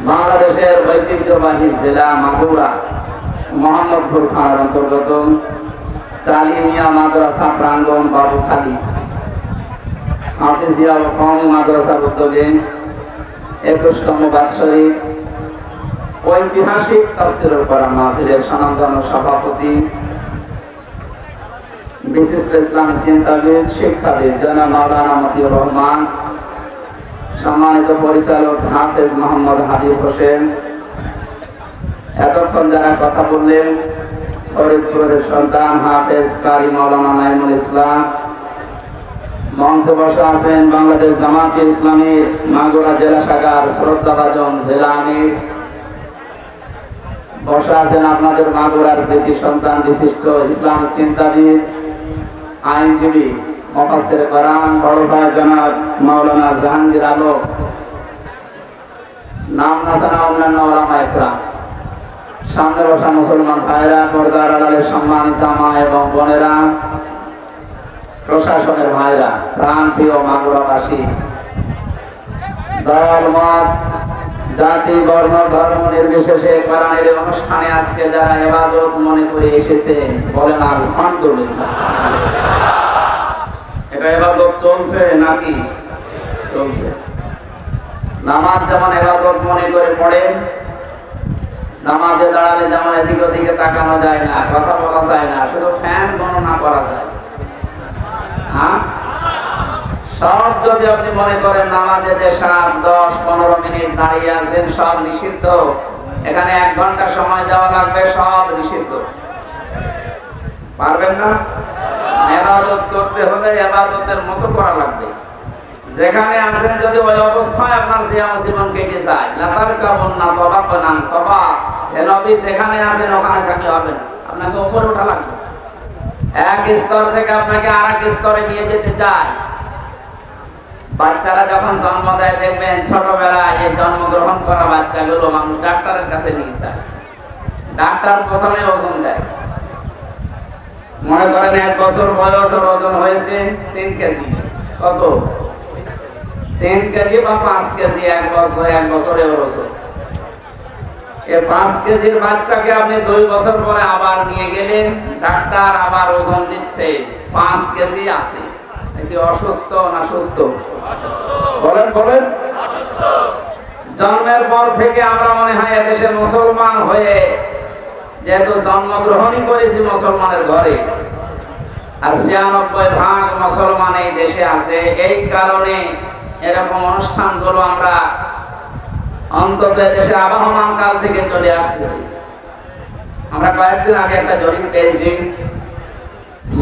বাংলাদেশের ঐতিহ্যবাহী জেলা মাগুরা মোহাম্মদপুর থানার অন্তর্গত চালিমিয়া মাদ্রাসা প্রাঙ্গণ বাবুখালী হাফিজিয়া ও কওমি মাদ্রাসার উদ্যোগে 21তম বাৎসরিক ঐতিহাসিক তাফসীরুল কোরআন মাহফিলের স্বনামধন্য সভাপতি বিশিষ্ট ইসলামী চিন্তাবিদ শিক্ষাবিদ জনাব মাওলানা মতিউর রহমান, সম্মানিত পরিচালক হাফেজ মোহাম্মদ হাবিব হোসেন, এতক্ষণ যারা কথা বললেন ফরিদপুরের সন্তান হাফেজ কারি মাওলানা মাইনুল ইসলাম, মঞ্চে বসে আছেন বাংলাদেশ জামাতে ইসলামীর মাগুরা জেলা শাখার শ্রদ্ধাভাজন জেলা আমির, বসে আছেন আপনাদের মাগুরার কৃতি সন্তান বিশিষ্ট ইসলামিক চিন্তাবিদ আইনজীবী মুফাসসির কোরআন বড় ভাই জনাব মাওলানা জাহাঙ্গীর আলম, নাম না জানা অন্যান্য ওলামা একরাম, সামনে বসা মুসলমান ভাইরা, পর্দার আড়ালের সম্মানিত মা এবং বোনেরা, প্রশাসনের ভাইরা, প্রাণপ্রিয় মাগুরাবাসী, দল মত জাতি বর্ণ ধর্ম নির্বিশেষে কোরআনের অনুষ্ঠানে আজকে যারা ইবাদত মনে করে এসেছে বলেন আলহামদুলিল্লাহ। এটা ইবাদত চলছে নাকি চলছে? নামাজ যেমন ইবাদত মনে করে পড়ে, নামাজে দাঁড়ালে যেমন এদিক ওদিকে তাকানো যায় না, কথা বলা যায় না, শুধু ফ্যান গণনা করা যায়। হ্যাঁ, সব যদি আপনি মনে করেন নামাজে যে 7, 10, 15 মিনিট দাঁড়িয়ে আছেন সব নিষিদ্ধ, এখানে 1 ঘন্টা সময় দেওয়া লাগবে, সব নিষিদ্ধ। পারবেন না? ইবাদত করতে হলে ইবাদতের মতো করা লাগবে। যেখানে আছেন যদি ওই অবস্থায় আপনার জীবন কেটে যায়, লাতার কাবন না তবাকান তবা, হে নবী যেখানে আছেন ওখানে থাকলে হবে না, আপনাকে উপরে ওঠা লাগবে। এক স্তর থেকে আপনাকে আরেক স্তরে নিয়ে যেতে চায়। বাচ্চারা যখন জন্ম দেয় দেখবেন ছোটবেলায় এই জন্মগ্রহণ করা বাচ্চাগুলো মানুষ ডাক্তারের কাছে নিয়ে যায়। ডাক্তার প্রথমে ওজন দেয়, মনে করেন 1 বছর বয়স ওর ওজন হয়েছে 3 কেজি। কত? 3 কেজি বা 5 কেজি। 1 বছরে ওর ওজন। এই 5 কেজির বাচ্চাকে আপনি 2 বছর পরে আবার নিয়ে গেলেন, ডাক্তার আবার ওজন দিচ্ছে 5 কেজি আছে। এটি অসুস্থ না সুস্থ? বলেন বলেন। জন্মের পর থেকে আমরা মনে হয় এদেশে মুসলমান হয়ে, যেহেতু জন্মগ্রহণই করেছি মুসলমানের ঘরে, আর 96% মুসলমান এই দেশে আছে, এই কারণে এরকম অনুষ্ঠানগুলো আমরা অন্তত দেশে আবহমান কাল থেকে চলে আসতেছি। আমরা কয়েকদিন আগে একটা জরিপ পেয়েছি,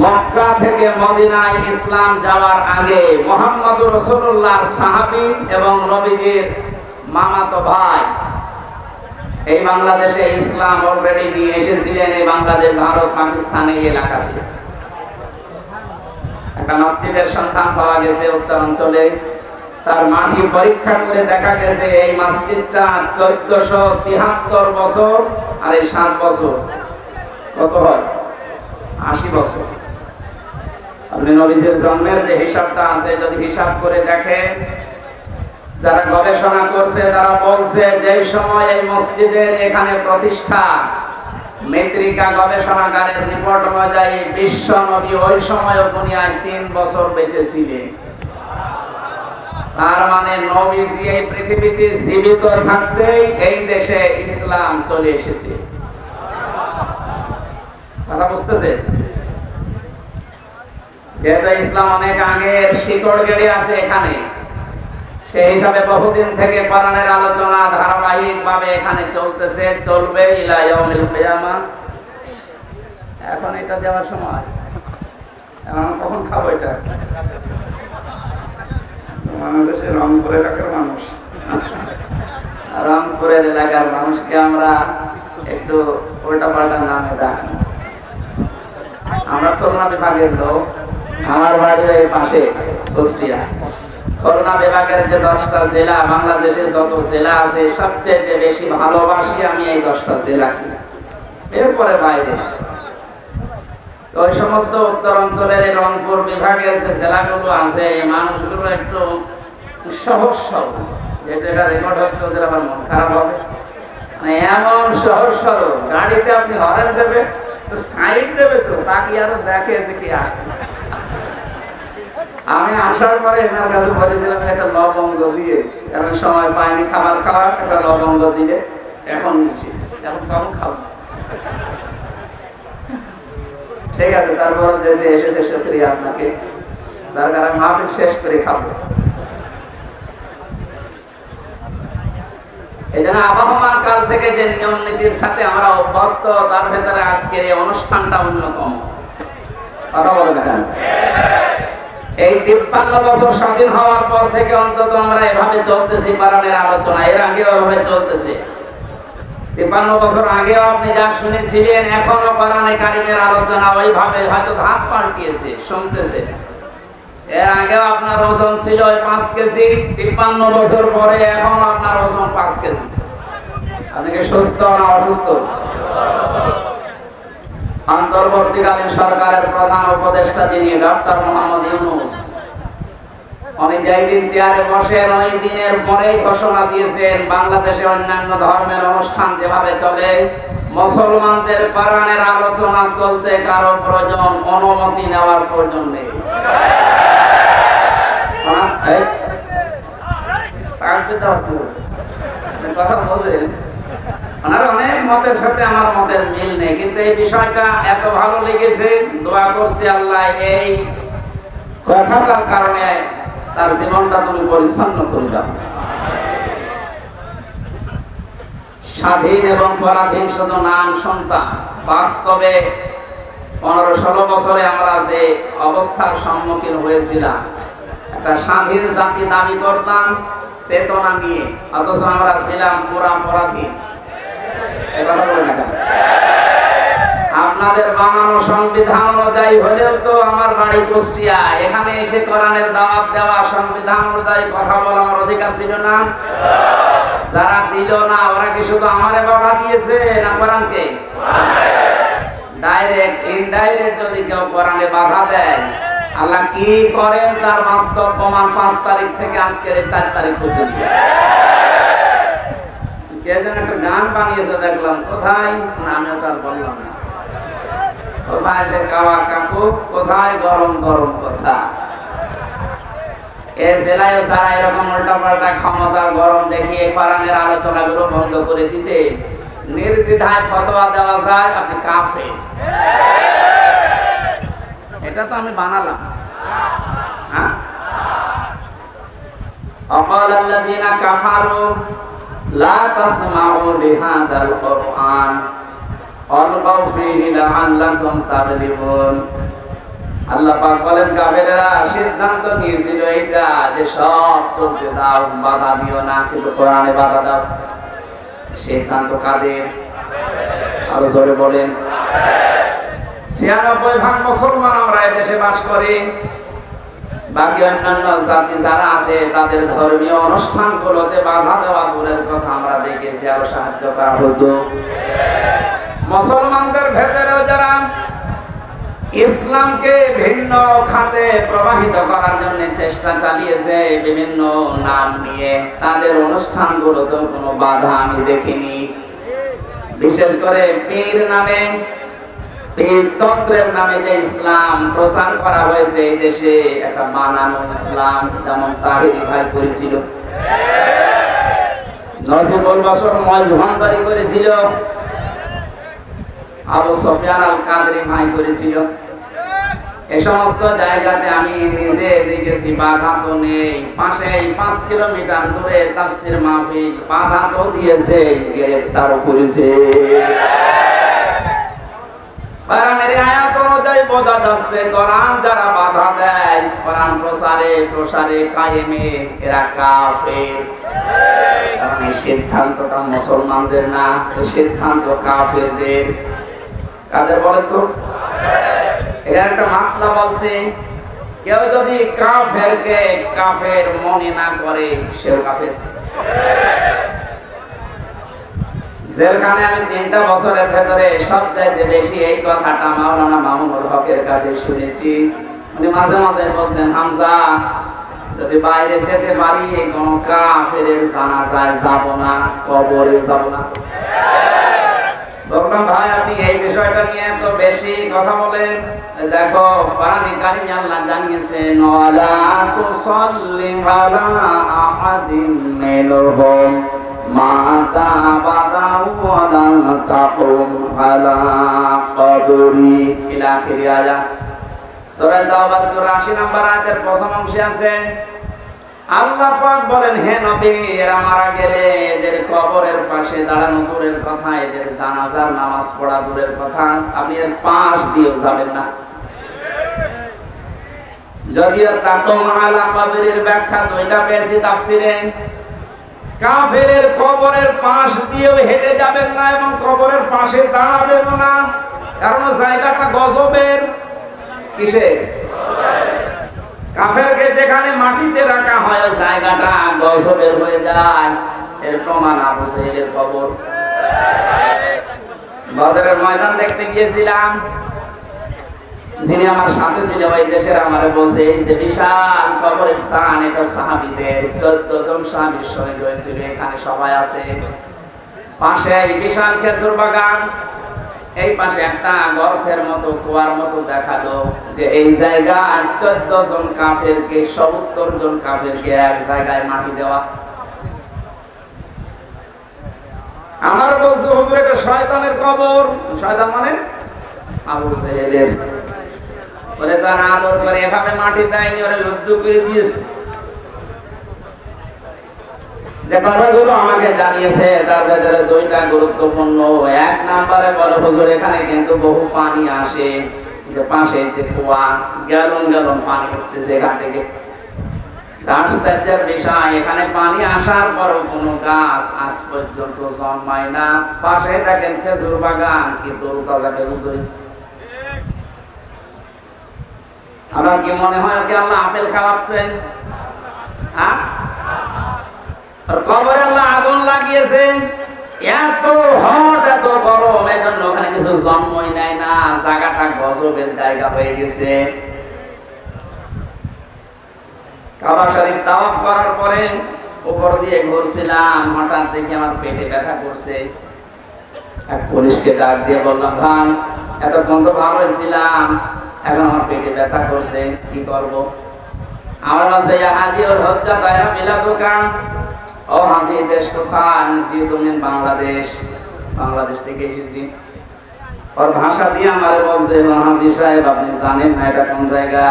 মক্কা থেকে মদিনায় ইসলাম যাওয়ার আগে মুহাম্মদুর রাসূলুল্লাহর সাহাবী এবং নবীজির মামাতো ভাই এই বাংলাদেশে ইসলাম অলরেডি নিয়ে এসেছিলেন। এই বাংলাদেশ, ভারত, পাকিস্তান এই এলাকাতে একটা মসজিদের সন্ধান পাওয়া গেছে উত্তরাঞ্চলে। তার মাটি পরীক্ষা করে দেখা গেছে এই মসজিদটা 1473 বছর, আর এই 7 বছর কত হয়? 80 বছর। আপনি নবীজির জন্মের যে হিসাবটা আছে যদি হিসাব করে দেখেন, যারা গবেষণা করছে তারা বলছে যে সময় এই মসজিদের এখানে প্রতিষ্ঠা, মেট্রিকা গবেষণাগারের রিপোর্ট অনুযায়ী বিশ্ব নবী ওই সময় দুনিয়ায় 3 বছর বেঁচে ছিলেন। তার মানে নবীজি এই পৃথিবীতে জীবিত থাকতেই এই দেশে ইসলাম চলে এসেছে। কথা বুঝতেছে? যেহেতু ইসলাম অনেক আগের শিকড় গেড়ে আছে এখানে, সেই হিসাবে বহুদিন থেকে কোরআনের আলোচনা ধারাবাহিক ভাবে এখানে চলতেছে, চলবে ইলা ইয়াউমিল কিয়ামা। এখন এটা দেওয়ার সময়, এখন কখন খাবো এটা? মানুষ এসে রংপুরের এলাকার মানুষ, রংপুরের এলাকার মানুষকে আমরা একটু উল্টা পাল্টা নামে ডাকি। আমরা খুলনা বিভাগের লোক, আমার বাড়ির এই পাশে কুষ্টিয়া। খুলনা বিভাগের যে 10টা জেলা, বাংলাদেশে যত জেলা আছে সবচেয়ে বেশি ভালোবাসি আমি এই 10টা জেলাকে, এরপরে বাইরে। তো ওই সমস্ত উত্তর অঞ্চলের এই রংপুর বিভাগের যে জেলাগুলো আছে, এই মানুষগুলো একটু সহজ সরল, যেটা এটা রেকর্ড হচ্ছে ওদের আবার মন খারাপ হবে। মানে এমন সহজ সরল, গাড়িতে আপনি হরেন দেবে তো সাইড দেবে তো তাকে আরো দেখে যে কি আসতেছে। আমি আসার পরে এনার কাছে বলেছিলাম একটা লবঙ্গ দিয়ে, এখন সময় পাইনি খাবার খাওয়ার, একটা লবঙ্গ দিলে এখন নিচ্ছি, এখন কখন খাবো। ঠিক আছে, তারপর যে এসেছে শুকরিয়া আপনাকে, দরকার আমি মাহফিল শেষ করে খাবো। এই জন্য আবহমান কাল থেকে যে নিয়ম নীতির সাথে আমরা অভ্যস্ত, তার ভেতরে আজকের এই অনুষ্ঠানটা অন্যতম। কথা বলে দেখেন, এই 53 বছর স্বাধীন হওয়ার পর থেকে অন্তত আমরা এভাবে চলতেছি কোরআনের আলোচনা, এর আগেও এভাবে চলতেছে। 53 বছর আগেও আপনি যা শুনেছিলেন, এখনো কোরআনে কারিমের আলোচনা ওইভাবে হয়তো ধাঁচ পাল্টিয়েছে, শুনতেছে। এর আগেও আপনার ওজন ছিল 5 কেজি, 53 বছর পরে এখন আপনার ওজন 5 কেজি। আপনি কি সুস্থ না অসুস্থ? অন্তর্বর্তীকালীন সরকারের প্রধান উপদেষ্টা যিনি ডক্টর মোহাম্মদ ইউনূস, উনি যেই দিন চেয়ারে বসেন ওই দিনের পরেই ঘোষণা দিয়েছেন বাংলাদেশে অন্যান্য ধর্মের অনুষ্ঠান যেভাবে চলে, মুসলমানদের কোরআনের আলোচনা চলতে কারো প্রয়োজন অনুমতি নেওয়ার প্রয়োজন নেই। কথা বোঝেন, ওনার অনেক মতের সাথে আমার মতের মিল নেই, কিন্তু এই বিষয়টা এত ভালো লেগেছে, দোয়া করছি আল্লাহ এই কথাটার কারণে তার জীবনটা তুমি পরিচ্ছন্ন করবে। স্বাধীন এবং পরাধীন শুধু নাম সন্তান, বাস্তবে 15-16 বছরে আমরা যে অবস্থার সম্মুখীন হয়েছিলাম, একটা স্বাধীন জাতি দাবি করতাম চেতনা নিয়ে, অথচ আমরা ছিলাম পুরা পরাধীন। আপনাদের বানানো সংবিধান অনুযায়ী হলেও তো আমার বাড়ি কুষ্টিয়া, এখানে এসে কোরআনের দাওয়াত দেওয়া, সংবিধান অনুযায়ী কথা বলা আমার অধিকার ছিল না? যারা দিল না ওরা কি শুধু আমারে বাধা দিয়েছে না কোরআনকে? ডাইরেক্ট ইনডাইরেক্ট যদি কেউ কোরআনে বাধা দেয়, আল্লাহ কি করেন তার বাস্তব প্রমাণ 5 তারিখ থেকে আজকের 4 তারিখ পর্যন্ত। কে যেন একটা গান বানিয়েছে দেখলাম, কোথায় না আমি ওটা বললাম না, কোথায় সে কাওয়া কাকু, কোথায় গরম গরম কথা। এ সেলাইও সারা এরকম উল্টা পাল্টা ক্ষমতা গরম দেখিয়ে কোরআনের আলোচনাগুলো বন্ধ করে দিতে নির্দ্বিধায় ফতোয়া দেওয়া যায় আপনি কাফের। এটা তো আমি বানালাম। হ্যাঁ, অকাল আল্লাযীনা কাফারু লা তাসমাউ লিহাদাল কুরআন ওয়ালগাউ ফীহি লাআল্লাকুম তাগলিবুন। আল্লাহ পাক বলেন কাফেররা সিদ্ধান্ত নিয়েছিল এটা যে সব চলতে দাও, বাধা দিও না, কিন্তু কোরআনে বাধা দাও। সিদ্ধান্ত কাদের? আরো জোরে বলেন। 96% মুসলমান আমরা এই দেশে বাস করি। বাকি অন্যান্য জাতি যারা আছে তাদের ধর্মীয় অনুষ্ঠানগুলোতে বাধা দেওয়া দূরের কথা, আমরা দেখেছি আরো সাহায্য করা হতো। মুসলমানদের ভেতরেও যারা ইসলামকে ভিন্ন খাতে প্রবাহিত করার জন্য চেষ্টা চালিয়েছে বিভিন্ন নাম নিয়ে, তাদের অনুষ্ঠানগুলোতে কোনো বাধা আমি দেখিনি। বিশেষ করে পীর নামে, পীরতন্ত্রের নামে যে ইসলাম প্রচার করা হয়েছে এই দেশে, একটা বানানো ইসলাম, যেমন তাহিরি ভাই করেছিল, নজিবুল বশর ময়জ ভান্ডারি করেছিল, আবু সুফিয়ান আল কাদরি ভাই করেছিল। এই সমস্ত জায়গাতে আমি নিজে দেখেছি বাধা তো নেই। পাশে 5 কিলোমিটার দূরে তাফসীর মাহফিল, বাধা তো দিয়েছে, গ্রেফতারও করেছে। কোরআনের আয়াত অনুযায়ী বোঝা যাচ্ছে কোরআন যারা বাধা দেয় কোরআন প্রসারে কায়েমে, এরা কাফের। কারণ এই সিদ্ধান্তটা মুসলমানদের না, সিদ্ধান্ত কাফেরদের। কাদের বলে তো? এটা একটা মাসলা বলছে, কেউ যদি কাফেরকে কাফের মনে না করে সেও কাফের। যেখানে আমি 3টা বছরের ভেতরে সবচাইতে বেশি এই কথাটা মাওলানা মামুনুল হকের কাছে শুনেছি। উনি মাঝে মাঝে বলতেন, হামজা যদি বাইরে যেতে পারি কোন কাফেরের জানাজায় যাব না, কবরে যাব না। বললাম ভাই আপনি এই বিষয়টা নিয়ে তো বেশি কথা বলেন। দেখো কোরআনে কারিমে আল্লাহ জানিয়েছেন ওয়ালা তুসাল্লি আলা আহাদিন মিনহুম মাতা আবাদা ওয়ালা তাকুম আলা কবরি ইলা আখির আয়াত। সূরা তাওবা 84 নম্বর আয়াতের প্রথম অংশে আছে আল্লাহ পাক বলেন, হে নবী, এরা মারা গেলে এদের কবরের পাশে দাঁড়ানো দূরের কথা, এদের জানাজার নামাজ পড়া দূরের কথা, আপনি এর পাশ দিয়েও যাবেন না। যদিও তাকুম আলা কবরের ব্যাখ্যা দুইটা পেয়েছি তাফসিরে। কাফেরের কবরের পাশ দিয়েও হেঁটে যাবেন না এবং কবরের পাশে দাঁড়াবেন না, কারণ জায়গাটা গজবের। কিসে? কাফেরকে যেখানে মাটিতে রাখা হয় ওই জায়গাটা গজবের হয়ে যায়। এর প্রমাণ আবু জাহেলের কবর। বদরের ময়দান দেখতে গিয়েছিলাম, যিনি আমার সাথে ছিল ওই দেশের আমারে বলছে এই যে বিশাল কবরস্থান, এটা সাহাবীদের 14 জন সাহাবী শহীদ হয়েছিল, এখানে সবাই আছে। পাশে এই বিশাল খেজুর বাগান, এই পাশে একটা গর্তের মতো কুয়ার মতো দেখালো যে এই জায়গায় 14 জন কাফেরকে 70 জন কাফেরকে এক জায়গায় মাটি দেওয়া। আমার বলছে হুজুর এটা শয়তানের কবর। শয়তান মানে আবু জাহেলের। ওরে তার আদর করে এভাবে মাটি দেয়নি, ওরে লুব্ধ করে দিয়েছে। যে কথাগুলো আমাকে জানিয়েছে তার ভেতরে দুইটা গুরুত্বপূর্ণ। এক নম্বরে বলে হুজুর এখানে কিন্তু বহু পানি আসে, যে পাশে যে কুয়া, গ্যালন গ্যালন পানি উঠতেছে এখান থেকে। আশ্চর্যের বিষয়, এখানে পানি আসার পরও কোনো গাছ আজ পর্যন্ত জন্মায় না। পাশে দেখেন খেজুর বাগান, কিন্তু তাজা খেজুর ধরেছে। আমার কি মনে হয় ওকে আল্লাহ আপেল খাওয়াচ্ছেন? হ্যাঁ, কবরে আল্লাহ আগুন লাগিয়েছেন, এত হট এত গরম, এজন্য ওখানে কিছু জন্মই নেয় না, জায়গাটা গজবের জায়গা হয়ে গেছে। কাবা শরীফ তাওয়াফ করার পরে উপর দিয়ে ঘুরছিলাম, হঠাৎ দেখি আমার পেটে ব্যথা করছে। এক পুলিশকে ডাক দিয়ে বললাম, ভাই এতক্ষণ তো ভালোই ছিলাম, এখন আমার পেটে ব্যথা করছে, কি করব? আমার কাছে হাজি ওর হজ্জা দায়রা মিলা দোকান। ও হাজি, দেশ কোথায়? জি তুমি বাংলাদেশ। বাংলাদেশ থেকে এসেছি। ওর ভাষা দিয়ে আমার বলছে, হাজি সাহেব আপনি জানেন না এটা কোন জায়গা?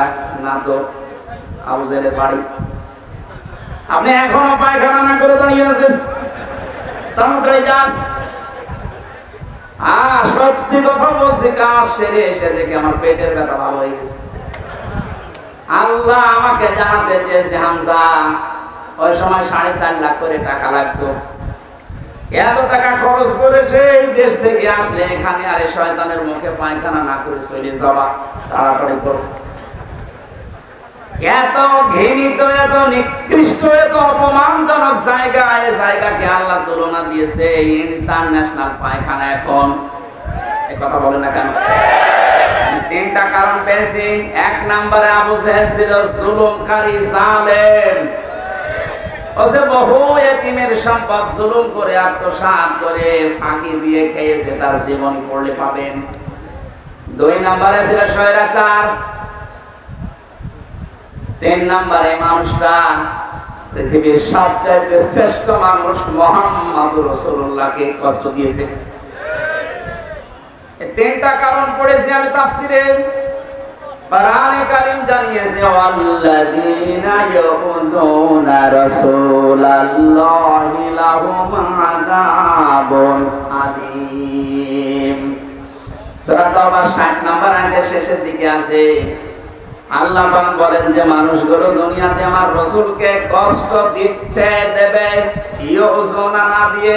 না তো। আবু জাহেলের বাড়ি। আপনি এখনো পায়খানা না করে দাঁড়িয়ে আছেন, তাড়াতাড়ি যান। সত্যি কথা বলছি, কাজ সেরে এসে দেখে আমার পেটের ব্যথা ভালো হয়ে গেছে। আল্লাহ আমাকে জানাতে চেয়েছে, হামজা ওই সময় 4.5 লাখ করে টাকা লাগতো, এত টাকা খরচ করেছে এই দেশ থেকে আসলে এখানে আরে শয়তানের মুখে পায়খানা না করে চলে যাওয়া, তাড়াতাড়ি করো। এত ঘৃণিত, এত নিকৃষ্ট, এত অপমানজনক জায়গা, এই জায়গাকে আল্লাহ তুলনা দিয়েছে ইন্টারন্যাশনাল পায়খানা। এখন এই কথা বলে না কেন? 3টা কারণ পেয়েছি। 1 নম্বরে আবু জাহেল ছিল জুলুমকারী, জালেম। ও যে বহু এতিমের সম্পদ জুলুম করে আত্মসাৎ করে ফাঁকি দিয়ে খেয়েছে, তার জীবনী পড়লে পাবেন। 2 নম্বরে ছিল স্বৈরাচার। 3 নম্বরে মানুষটা পৃথিবীর সবচেয়ে শ্রেষ্ঠ মানুষ মুহাম্মদুর রাসূলুল্লাহকে কষ্ট দিয়েছে। এই 3টা কারণ পড়েছি আমি তাফসিরে। কোরআনে কারীম জানিয়েছে ওয়াল্লাযীনা ইয়াউযুনা রাসূলাল্লাহি লাহুম আযাবুন আযীম। সূরা তাওবা 60 নম্বর আয়াতের শেষের দিকে আছে, আল্লাহ পাক বলেন যে মানুষগুলো দুনিয়াতে আমার রাসূলকে কষ্ট দিচ্ছে, দেবে। ইয়াউযুনা না দিয়ে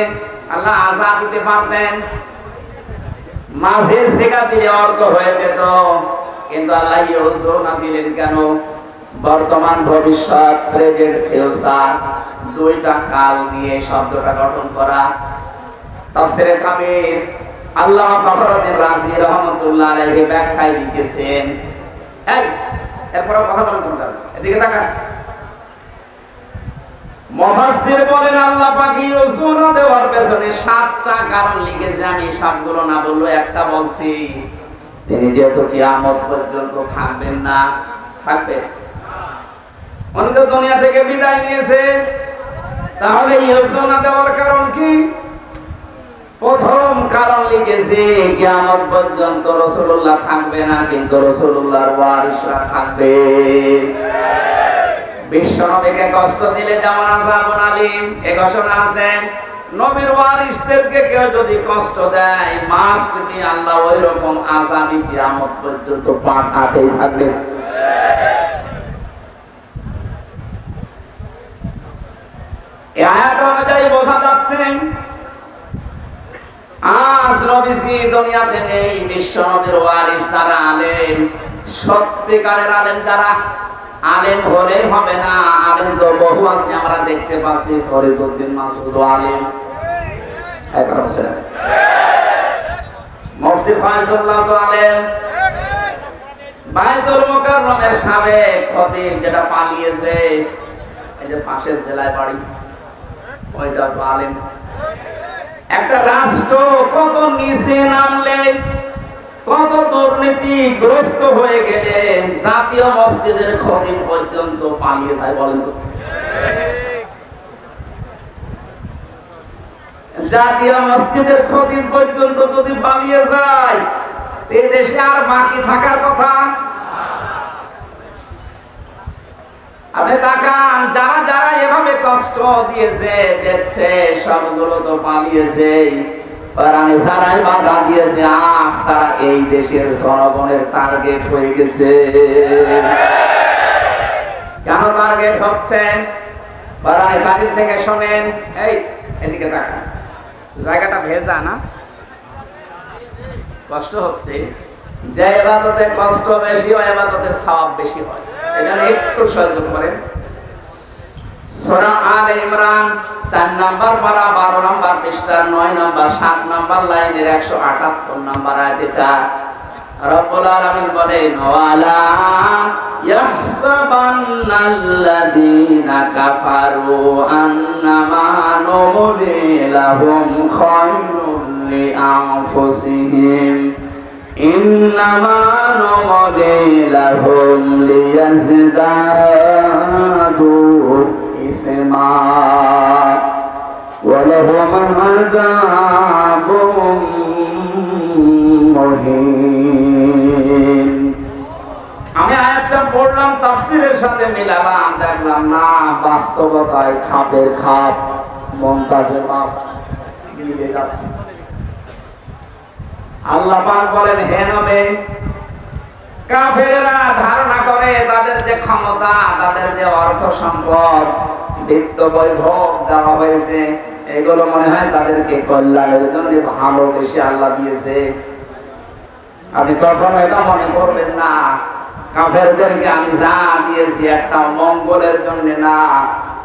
আল্লাহ আযাব দিতে পারতেন, মাঝে সেকা দিলে অর্থ হয়ে যেত, কিন্তু আল্লাহ ইয়াউযুনা দিলেন কেন? বর্তমান, ভবিষ্যৎ, প্রেজেন্ট, ফিউচার, 2টা কাল নিয়ে শব্দটা গঠন করা। তাফসীরে কাবীর আল্লামা ফখরুদ্দীন রাজি রাহমাতুল্লাহ আলাইহি ব্যাখ্যায় লিখেছেন, এরপর কথা বলুন, এদিকে তাকান। মুফাসসির বলেন আল্লাহ পাক ইউসুনা দেওয়ার পেছনে 7টা কারণ লিখেছে, আমি সবগুলো না বললেও একটা বলছি। তিনি যেহেতু কিয়ামত পর্যন্ত থাকবেন না, থাকবেন, উনি তো দুনিয়া থেকে বিদায় নিয়েছে, তাহলে ইউসুনা দেওয়ার কারণ কি? প্রথম কারণ লিখেছে কিয়ামত পর্যন্ত রাসূলুল্লাহ থাকবে না, কিন্তু রাসূলুল্লাহর ওয়ারিসরা থাকবে। বিশ্বনবীকে কষ্ট দিলে যেমন আযাবুন আলীম, এই ঘোষণা আছে, নবীর ওয়ারিসদেরকে কেউ যদি কষ্ট দেয় মাস্ট বি আল্লাহ ওই রকম আযাবই কিয়ামত পর্যন্ত পাঠাতেই থাকবে। এই আয়াত অনুযায়ী বোঝা যাচ্ছে আজ নবীজি দুনিয়াতে নেই, বিশ্ব নবীর ওয়ারিস যারা আলেম, সত্যিকারের আলেম যারা, আলেম হলেই হবে না, আলেম তো বহু আছে, আমরা দেখতে পাচ্ছি ফরিদউদ্দিন মাসউদ আলেম, মুফতি ফয়জুল্লাহ তো আলেম, বাইতুল মুকাররমের সাবেক খতিব যেটা পালিয়েছে, এই যে পাশের জেলায় বাড়ি, ওইটা তো আলেম। একটা রাষ্ট্র কত নিচে নামলে, কত দুর্নীতিগ্রস্ত হয়ে গেলে জাতীয় মসজিদের খতিব পর্যন্ত পালিয়ে যায়, বলেন তো? জাতীয় মসজিদের খতিব পর্যন্ত যদি পালিয়ে যায়, এই দেশে আর বাকি থাকার কথা? আপনি তাকান, যারা যারা এভাবে কষ্ট দিয়েছে দেখছে, সবগুলো তো পালিয়েছে। যারাই বাধা দিয়েছে আজ তারা এই দেশের জনগণের টার্গেট হয়ে গেছে। কেন টার্গেট হচ্ছে? বাড়ির থেকে শোনেন, এই এদিকে তাকান, জায়গাটা ভেজা না, কষ্ট হচ্ছে। যে ইবাদতে কষ্ট বেশি হয়, ইবাদতে সওয়াব বেশি হয়, এখানে একটু সহ্য করেন। সূরা আলে ইমরান 4 নাম্বার পারা 12 নাম্বার পৃষ্ঠা 9 নাম্বার 7 নাম্বার লাইনের 178 নাম্বার আয়াত। এটা রব্বুল আলামিন বলেন, ওয়ালা ইয়াহসাবান্নাল্লাযীনা কাফারু আন্নামা নুমলি লাহুম খায়রুল লিআনফুসিহিম ইন্নামা নুমলি লাহুম লিয়াজদাদু ইসমা ওয়া লাহুম আযাবুম মুহিন। আমি আয়াতটা পড়লাম, তাফসীরের সাথে মিলালাম, দেখলাম না বাস্তবতায় খাপের খাপ, মমতাজের মাপ মিলে যাচ্ছে। আল্লাহ পাক বলেন, হে নবী, কাফেররা ধারণা করে তাদের যে ক্ষমতা, তাদের যে অর্থ সম্পদ, বিত্ত বৈভব দেওয়া হয়েছে, এগুলো মনে হয় তাদেরকে কল্যাণের জন্য ভালোবেসে আল্লাহ দিয়েছে। আপনি কখনো এটা মনে করবেন না কাফেরদেরকে আমি যা দিয়েছি একটা মঙ্গলের জন্য না,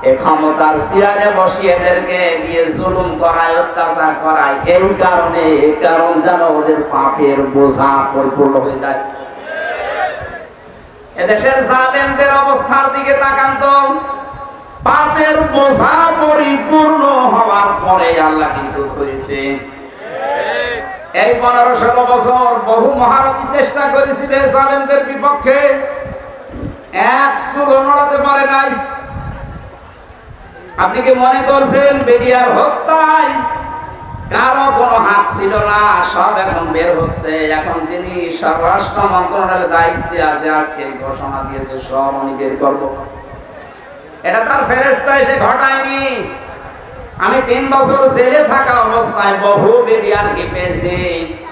এই ক্ষমতার চেয়ারে বসিয়ে এদেরকে দিয়ে জুলুম করায়, অত্যাচার করায়, এই কারণে, এই কারণ যেন ওদের পাপের বোঝা পরিপূর্ণ হয়ে যায়। এদেশের জালেমদের অবস্থার দিকে তাকান তো, পাপের বোঝা পরিপূর্ণ হওয়ার পরে আল্লাহ কিন্তু করেছে। এই 15-16 বছর বহু মহারথী চেষ্টা করেছিলেন জালেমদের বিপক্ষে, এক চুলো নড়াতে পারে নাই। আপনি কি মনে করছেন বেরিয়ার হত্যায় কারো কোনো হাত ছিল না? সব এখন বের হচ্ছে। এখন তিনি স্বরাষ্ট্র মন্ত্রণালয়ের দায়িত্বে আছে, আজকে ঘোষণা দিয়েছে সব আমি বের করবো। এটা তার ফেরেশতা এসে ঘটায়নি। আমি 3 বছর জেলে থাকা অবস্থায় বহু বেরিয়ারকে পেয়েছি।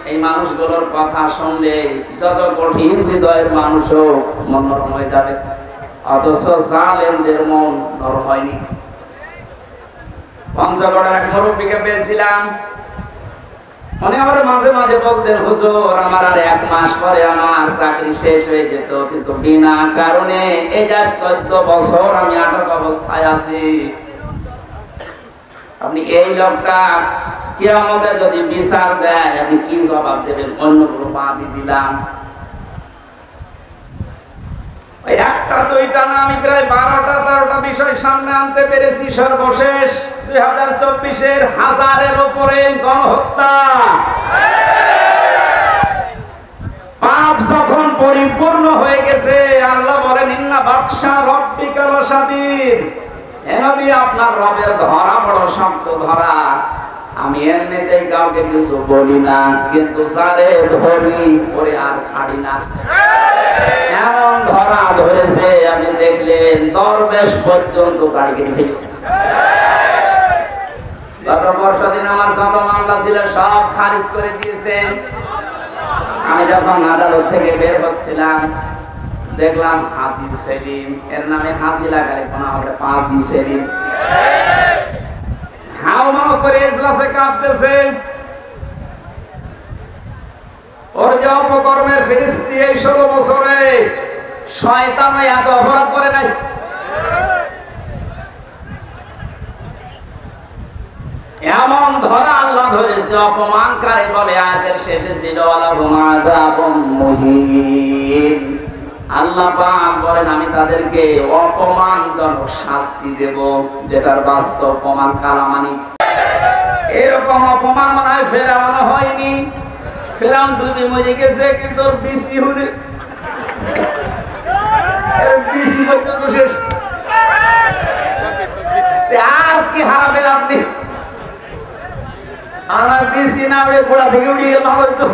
এই মানুষগুলোর কথা শুনলে যত কঠিন হৃদয়ের মানুষও মন নরম হয়ে যাবে, অথচ জালেমদের মন নরম হয়নি। পঞ্চগড়ের এক মুরব্বীকে পেয়েছিলাম, উনি আমার মাঝে মাঝে বলতেন, হুজুর আমার আর 1 মাস পরে আমার চাকরি শেষ হয়ে যেত, কিন্তু বিনা কারণে এই যা 14 বছর আমি আটক অবস্থায় আছি। আপনি এই লোকটা কিয়ামতে যদি বিচার দেয়, আপনি কি জবাব দেবেন? অন্যগুলো বাদই দিলাম। ওই একটা দুইটা না, আমি প্রায় 12টা-13টা বিষয় সামনে আনতে পেরেছি। সর্বশেষ 2024-এর হাজারের উপরে গণহত্যা। পাপ যখন পরিপূর্ণ হয়ে গেছে, আল্লাহ বলেন ইন্না বাদশা রাব্বিকা লাশাদীদ। হে নবী, আপনার রবের ধরা বড় শক্ত ধরা। আমি এমনিতেই কাউকে কিছু বলি না, কিন্তু সারে ধরি পরে আর ছাড়ি না। এমন ধরা ধরেছে, আপনি দেখলেন দরবেশ পর্যন্ত গাড়ি কেটে ফেলেছে। গত বর্ষদিন আমার যত মামলা ছিল সব খারিজ করে দিয়েছেন। আমি যখন আদালত থেকে বের হচ্ছিলাম, দেখলাম হাজি সেলিম, এর নামে হাজি লাগালে কোন হবে 5 সেলিম। হাওমাও করে ইজলাসে কাঁপতেছে। ওর যে অপকর্মের ফিরিস্তি এই 16 বছরে শয়তান এত অপরাধ করে নাই। এমন ধরা আল্লাহ ধরেছে, অপমানকারী বলে আয়াতের শেষে ছিল আলাহুম আযাবুম মুহিন। আল্লাহ পাক বলেন আমি তাদেরকে অপমানজনক শাস্তি দেব, যেটার বাস্তব প্রমাণ কালামানি। এরকম অপমান মনে হয় ফেরাউন হয়নি। ফেরাউন ডুবে মরে গেছে, কিন্তু বিসি হুনে বিসি পর্যন্ত শেষ। আর কি হারাবেন আপনি? আমার বিসি না উড়ে ঘোড়া থেকে উড়ে গেল হয়তো।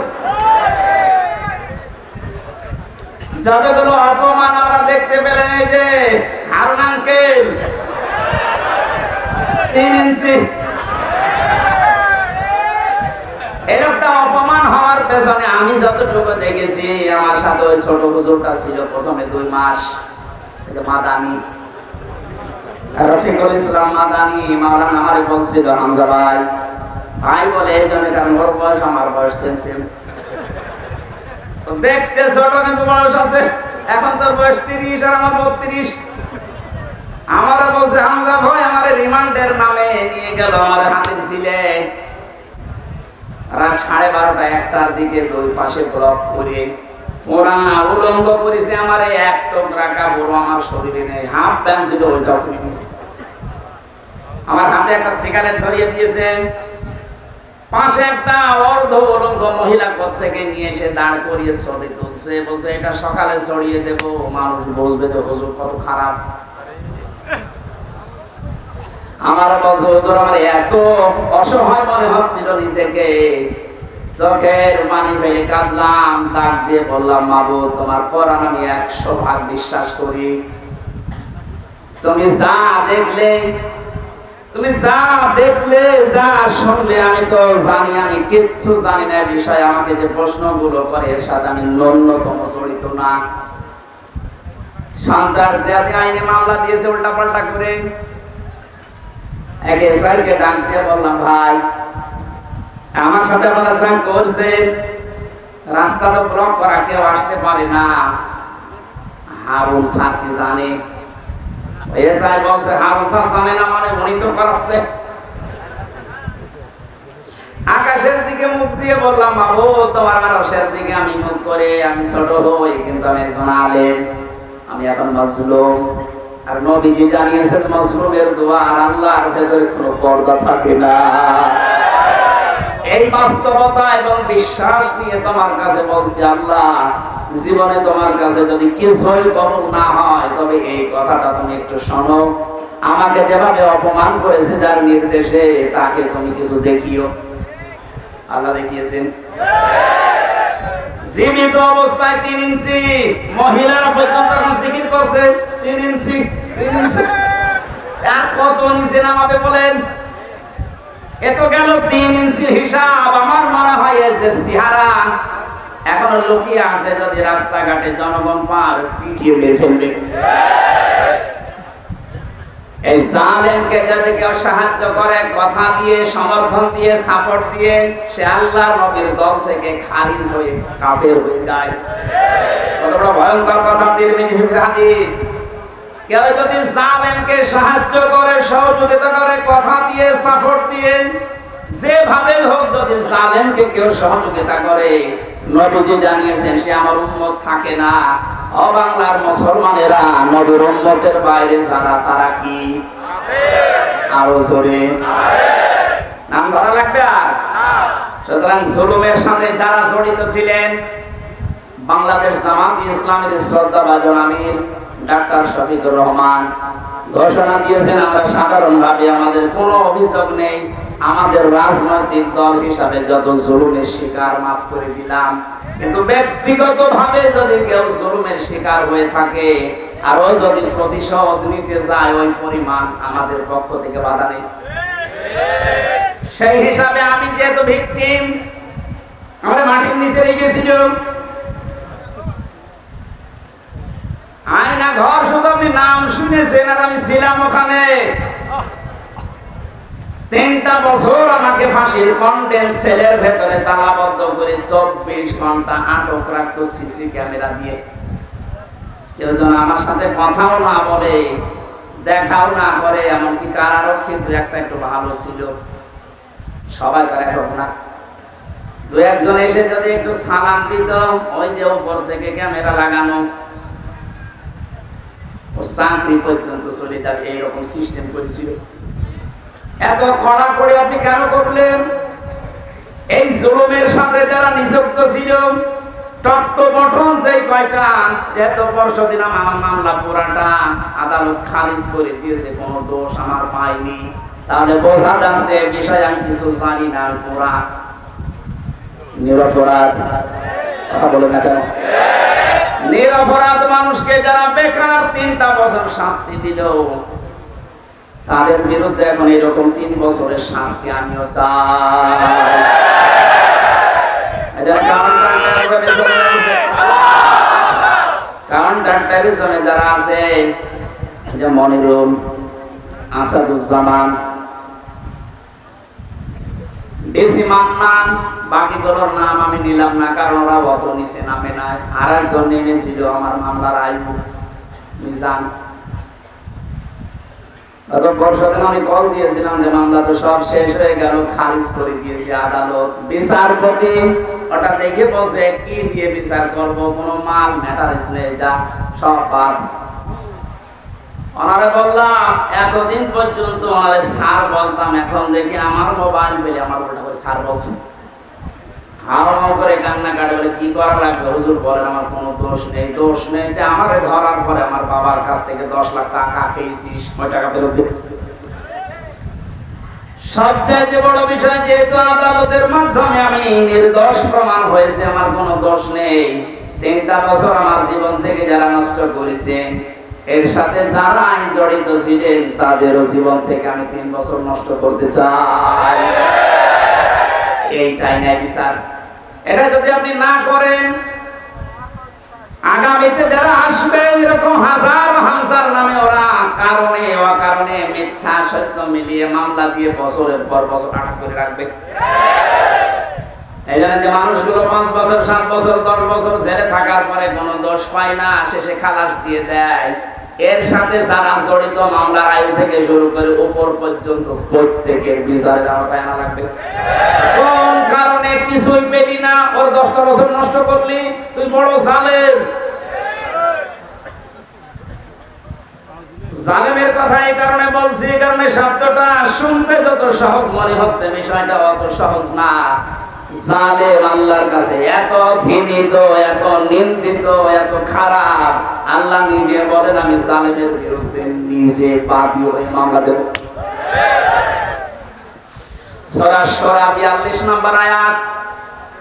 যতগুলো অপমান আমরা দেখতে পেলেন, এই যে হারুন আঙ্কেল 3 ইঞ্চি, এরকম অপমান হওয়ার পেছনে আমি যতটুকু দেখেছি, আমার সাথে ওই ছোট হুজুরটা ছিল প্রথমে 2 মাস, মাদানি রফিকুল ইসলাম মাদানি। মাওলানা আমারে বলছিল হামজা ভাই ভাই বলে এই জন্য, কারণ ওর বয়স আমার বয়স সেম সেম, দেখতে ছোট কিন্তু বয়স আছে। এখন তোর বয়স 30 আর আমার 32। আমারও বলছে হামজা ভাই আমার রিমান্ডের নামে নিয়ে গেল আমার হাতির ছিলে। রাত 12:30-1টার দিকে 2 পাশে ব্লক করে ওরা উলঙ্গ করেছে। আমার এক টুকরা কাপড় আমার শরীরে নেই, হাফ প্যান্ট ছিল ওইটাও তুলে নিয়েছে। আমার হাতে একটা সিগারেট ধরিয়ে দিয়েছে। পাশে একটা অর্ধ উলঙ্গ মহিলা কোত্থেকে নিয়ে এসে দাঁড় করিয়ে ছবি তুলছে। বলছে এটা সকালে ছড়িয়ে দেব, মানুষ বুঝবে যে হুজুর কত খারাপ। আমার বলছে হুজুর আমার এত অসহায় মনে হচ্ছিল নিজেকে, চোখের পানি ফেলে কাঁদলাম। ডাক দিয়ে বললাম মাবুদ, তোমার কোরআন আমি 100 ভাগ বিশ্বাস করি। তুমি যা দেখলে, তুমি যা দেখলে, যা শুনলে, আমি তো জানি, আমি কিচ্ছু জানি না বিষয়। আমাকে যে প্রশ্নগুলো করে এর সাথে আমি ন্যূনতম জড়িত না। সন্ত্রাসী আইনে মামলা দিয়েছে উল্টা পাল্টা করে। এক এসআইকে ডাক দিয়ে বললাম ভাই আমার সাথে আপনারা যা করছে, রাস্তা তো ব্লক করা, কেউ আসতে পারে না। হারুন স্যার কি জানে? এসআই বলছে হারুন স্যার জানে না মানে উনি তো করাচ্ছে। আকাশের দিকে মুখ দিয়ে বললাম বাবু তোমার আরশের দিকে আমি মুখ করে, আমি ছোট হই কিন্তু আমি একজন আলেম, আমি এখন মাজলুম। আর নবীজি জানিয়েছেন মাজলুমের দোয়া আর আল্লাহর ভেতরে কোনো পর্দা থাকে না। এই বাস্তবতা এবং বিশ্বাস নিয়ে তোমার কাছে বলছি আল্লাহ, জীবনে তোমার কাছে যদি কিছুই কবুল না হয়, তবে এই কথাটা তুমি একটু শোনো। আমাকে যেভাবে অপমান করেছে যার নির্দেশে, তাকে তুমি কিছু দেখিও। আল্লাহ দেখিয়েছেন। জীবিত অবস্থায় 3 ইঞ্চি, মহিলারা পর্যন্ত জিকির করছে 3 ইঞ্চি 3 ইঞ্চি। আর কত নিচে নামাবে বলেন? এত গেল 3 ইঞ্চির হিসাব। আমার মনে হয় যে চেহারা এখনো লুকিয়ে আছে, যদি রাস্তাঘাটে জনগণ পার পিটিয়ে মেরে ফেলবে। এই জালেমকে যদি কেউ সাহায্য করে, কথা দিয়ে, সমর্থন দিয়ে, সাপোর্ট দিয়ে, সে আল্লাহর নবীর দল থেকে খারিজ হয়ে কাফের হয়ে যায়। কত বড় ভয়ঙ্কর কথা! তিরমিজি হাদিস। কেউ যদি জালেমকে সাহায্য করে, সহযোগিতা করে, কথা দিয়ে, সাপোর্ট দিয়ে, যেভাবে হোক যদি জালেমকে কেউ সহযোগিতা করে, নবীজি জানিয়েছেন সে আমার উম্মত থাকে না। ও বাংলার মুসলমানেরা, নবীর উম্মতের বাইরে যারা তারা কি? আরো জোরে নাম ধরা লাগবে। আর সুতরাং জুলুমের সাথে যারা জড়িত ছিলেন, বাংলাদেশ জামাত ইসলামের শ্রদ্ধাভাজন আমির ডাক্তার শফিকুর রহমান ঘোষণা দিয়েছেন, আমরা সাধারণভাবে আমাদের কোনো অভিযোগ নেই, আমাদের রাজনৈতিক দল হিসাবে যত জুলুমের শিকার মাফ করে দিলাম, কিন্তু ব্যক্তিগতভাবে যদি কেউ জুলুমের শিকার হয়ে থাকে আরো যদি প্রতিশোধ নিতে যায়, ওই পরিমাণ আমাদের পক্ষ থেকে বাধা নেই। সেই হিসাবে আমি যেহেতু ভিকটিম, আমরা মাটির নিচে রেখেছিল আয়না ঘর, শুধু আপনি নাম শুনেছেন, আর আমি ছিলাম ওখানে 3টা বছর আমাকে ফাঁসির কন্ডেম সেলের ভেতরে তালাবদ্ধ করে 24 ঘন্টা আটক রাখতো সিসি ক্যামেরা দিয়ে। কেউ যেন আমার সাথে কথাও না বলে, দেখাও না করে। এমনকি কারারক্ষী একটা একটু ভালো ছিল, সবাই তারা হোক না, 2-1 এসে যদি একটু সালাম দিত, ওই যে উপর থেকে ক্যামেরা লাগানো, ও চাকরি পর্যন্ত চলে যাবে, এইরকম সিস্টেম করেছিল। এত কড়া করে আপনি কেন করলেন? এই জুলুমের সাথে যারা নিযুক্ত ছিল, টট্ট গঠন যেই কয়টা, যেহেতু পরশুদিন আমার মামলা পুরাটা আদালত খারিজ করে দিয়েছে, কোনো দোষ আমার পাইনি, তাহলে বোঝা যাচ্ছে বিষয় আমি কিছু জানি না, পুরা নিরপরাধ। কথা বলে না কেন? নিরপরাধ মানুষকে যারা বেকার 3টা বছর শাস্তি দিল, তাদের বিরুদ্ধে এখন এরকম 3 বছরের শাস্তি আমিও চাই। কাউন্টারিজমে যারা আছে, যে মনিরুল, আসাদুজ্জামান, ডিসি মান্নান, বাকিগুলোর নাম আমি নিলাম না, কারণ ওরা অত নিচে নামে নাই। আর একজন নেমেছিল আমার মামলার আইয়ুব মিজান। আমি কল দিয়েছিলাম যে মামলা তো সব শেষ হয়ে গেল, খারিজ করে দিয়েছে আদালত। বিচারপতি ওটা দেখে বসে কি দিয়ে বিচার করব, কোন মাল ম্যাটারিস নেই, যা সব বাদ। ওনারে বললাম, এতদিন পর্যন্ত ওনারে স্যার বলতাম, এখন দেখি আমার মোবাইল পেলে আমার উল্টা করে স্যার বলছে। হাওয়া করে কান্না কাটে, বলে কি করা লাগবে হুজুর বলেন, আমার কোনো দোষ নেই। দোষ নেই আমারে ধরার পরে আমার বাবার কাছ থেকে 10 লাখ টাকা খেয়েছিস, ওই টাকা ফেরত দিতে। সবচাইতে বড় বিষয়, যেহেতু আদালতের মাধ্যমে আমি নির্দোষ প্রমাণ হয়েছে, আমার কোনো দোষ নেই, 3টা বছর আমার জীবন থেকে যারা নষ্ট করেছেন, এর সাথে যারা জড়িত ছিলেন, তাদেরও জীবন থেকে আমি 3 বছর নষ্ট করতে চাই। এইটাই ন্যায় বিচার। এটা যদি আপনি না করেন, আগামীতে যারা আসবে এরকম হাজার হামজার নামে ওরা কারণে অকারণে মিথ্যা সত্য মিলিয়ে মামলা দিয়ে বছরের পর বছর আটক করে রাখবে। এই জন্য যে মানুষগুলো 5 বছর 7 বছর 10 বছর জেলে থাকার পরে কোনো দোষ পায় না, শেষে খালাস দিয়ে দেয়, এর সাথে যারা জড়িত মামলার আয়ু থেকে শুরু করে উপর পর্যন্ত প্রত্যেকের বিচারের আওতায় আনা লাগবে। কোন কারণে কিছুই পেলি না, ওর 10টা বছর নষ্ট করলি, তুই বড় জালেম। জালেমের কথা এই কারণে বলছি, এই কারণে শব্দটা শুনতে যত সহজ মনে হচ্ছে, বিষয়টা অত সহজ না। জালেম আল্লাহর কাছে এত ঘৃণিত, এত নিন্দিত, এত খারাপ, আল্লাহ নিজে বলেন আমি জালেমের বিরুদ্ধে নিজে বাদী হয়ে মামলা দেব। সূরা শুরা 42 নম্বর আয়াত,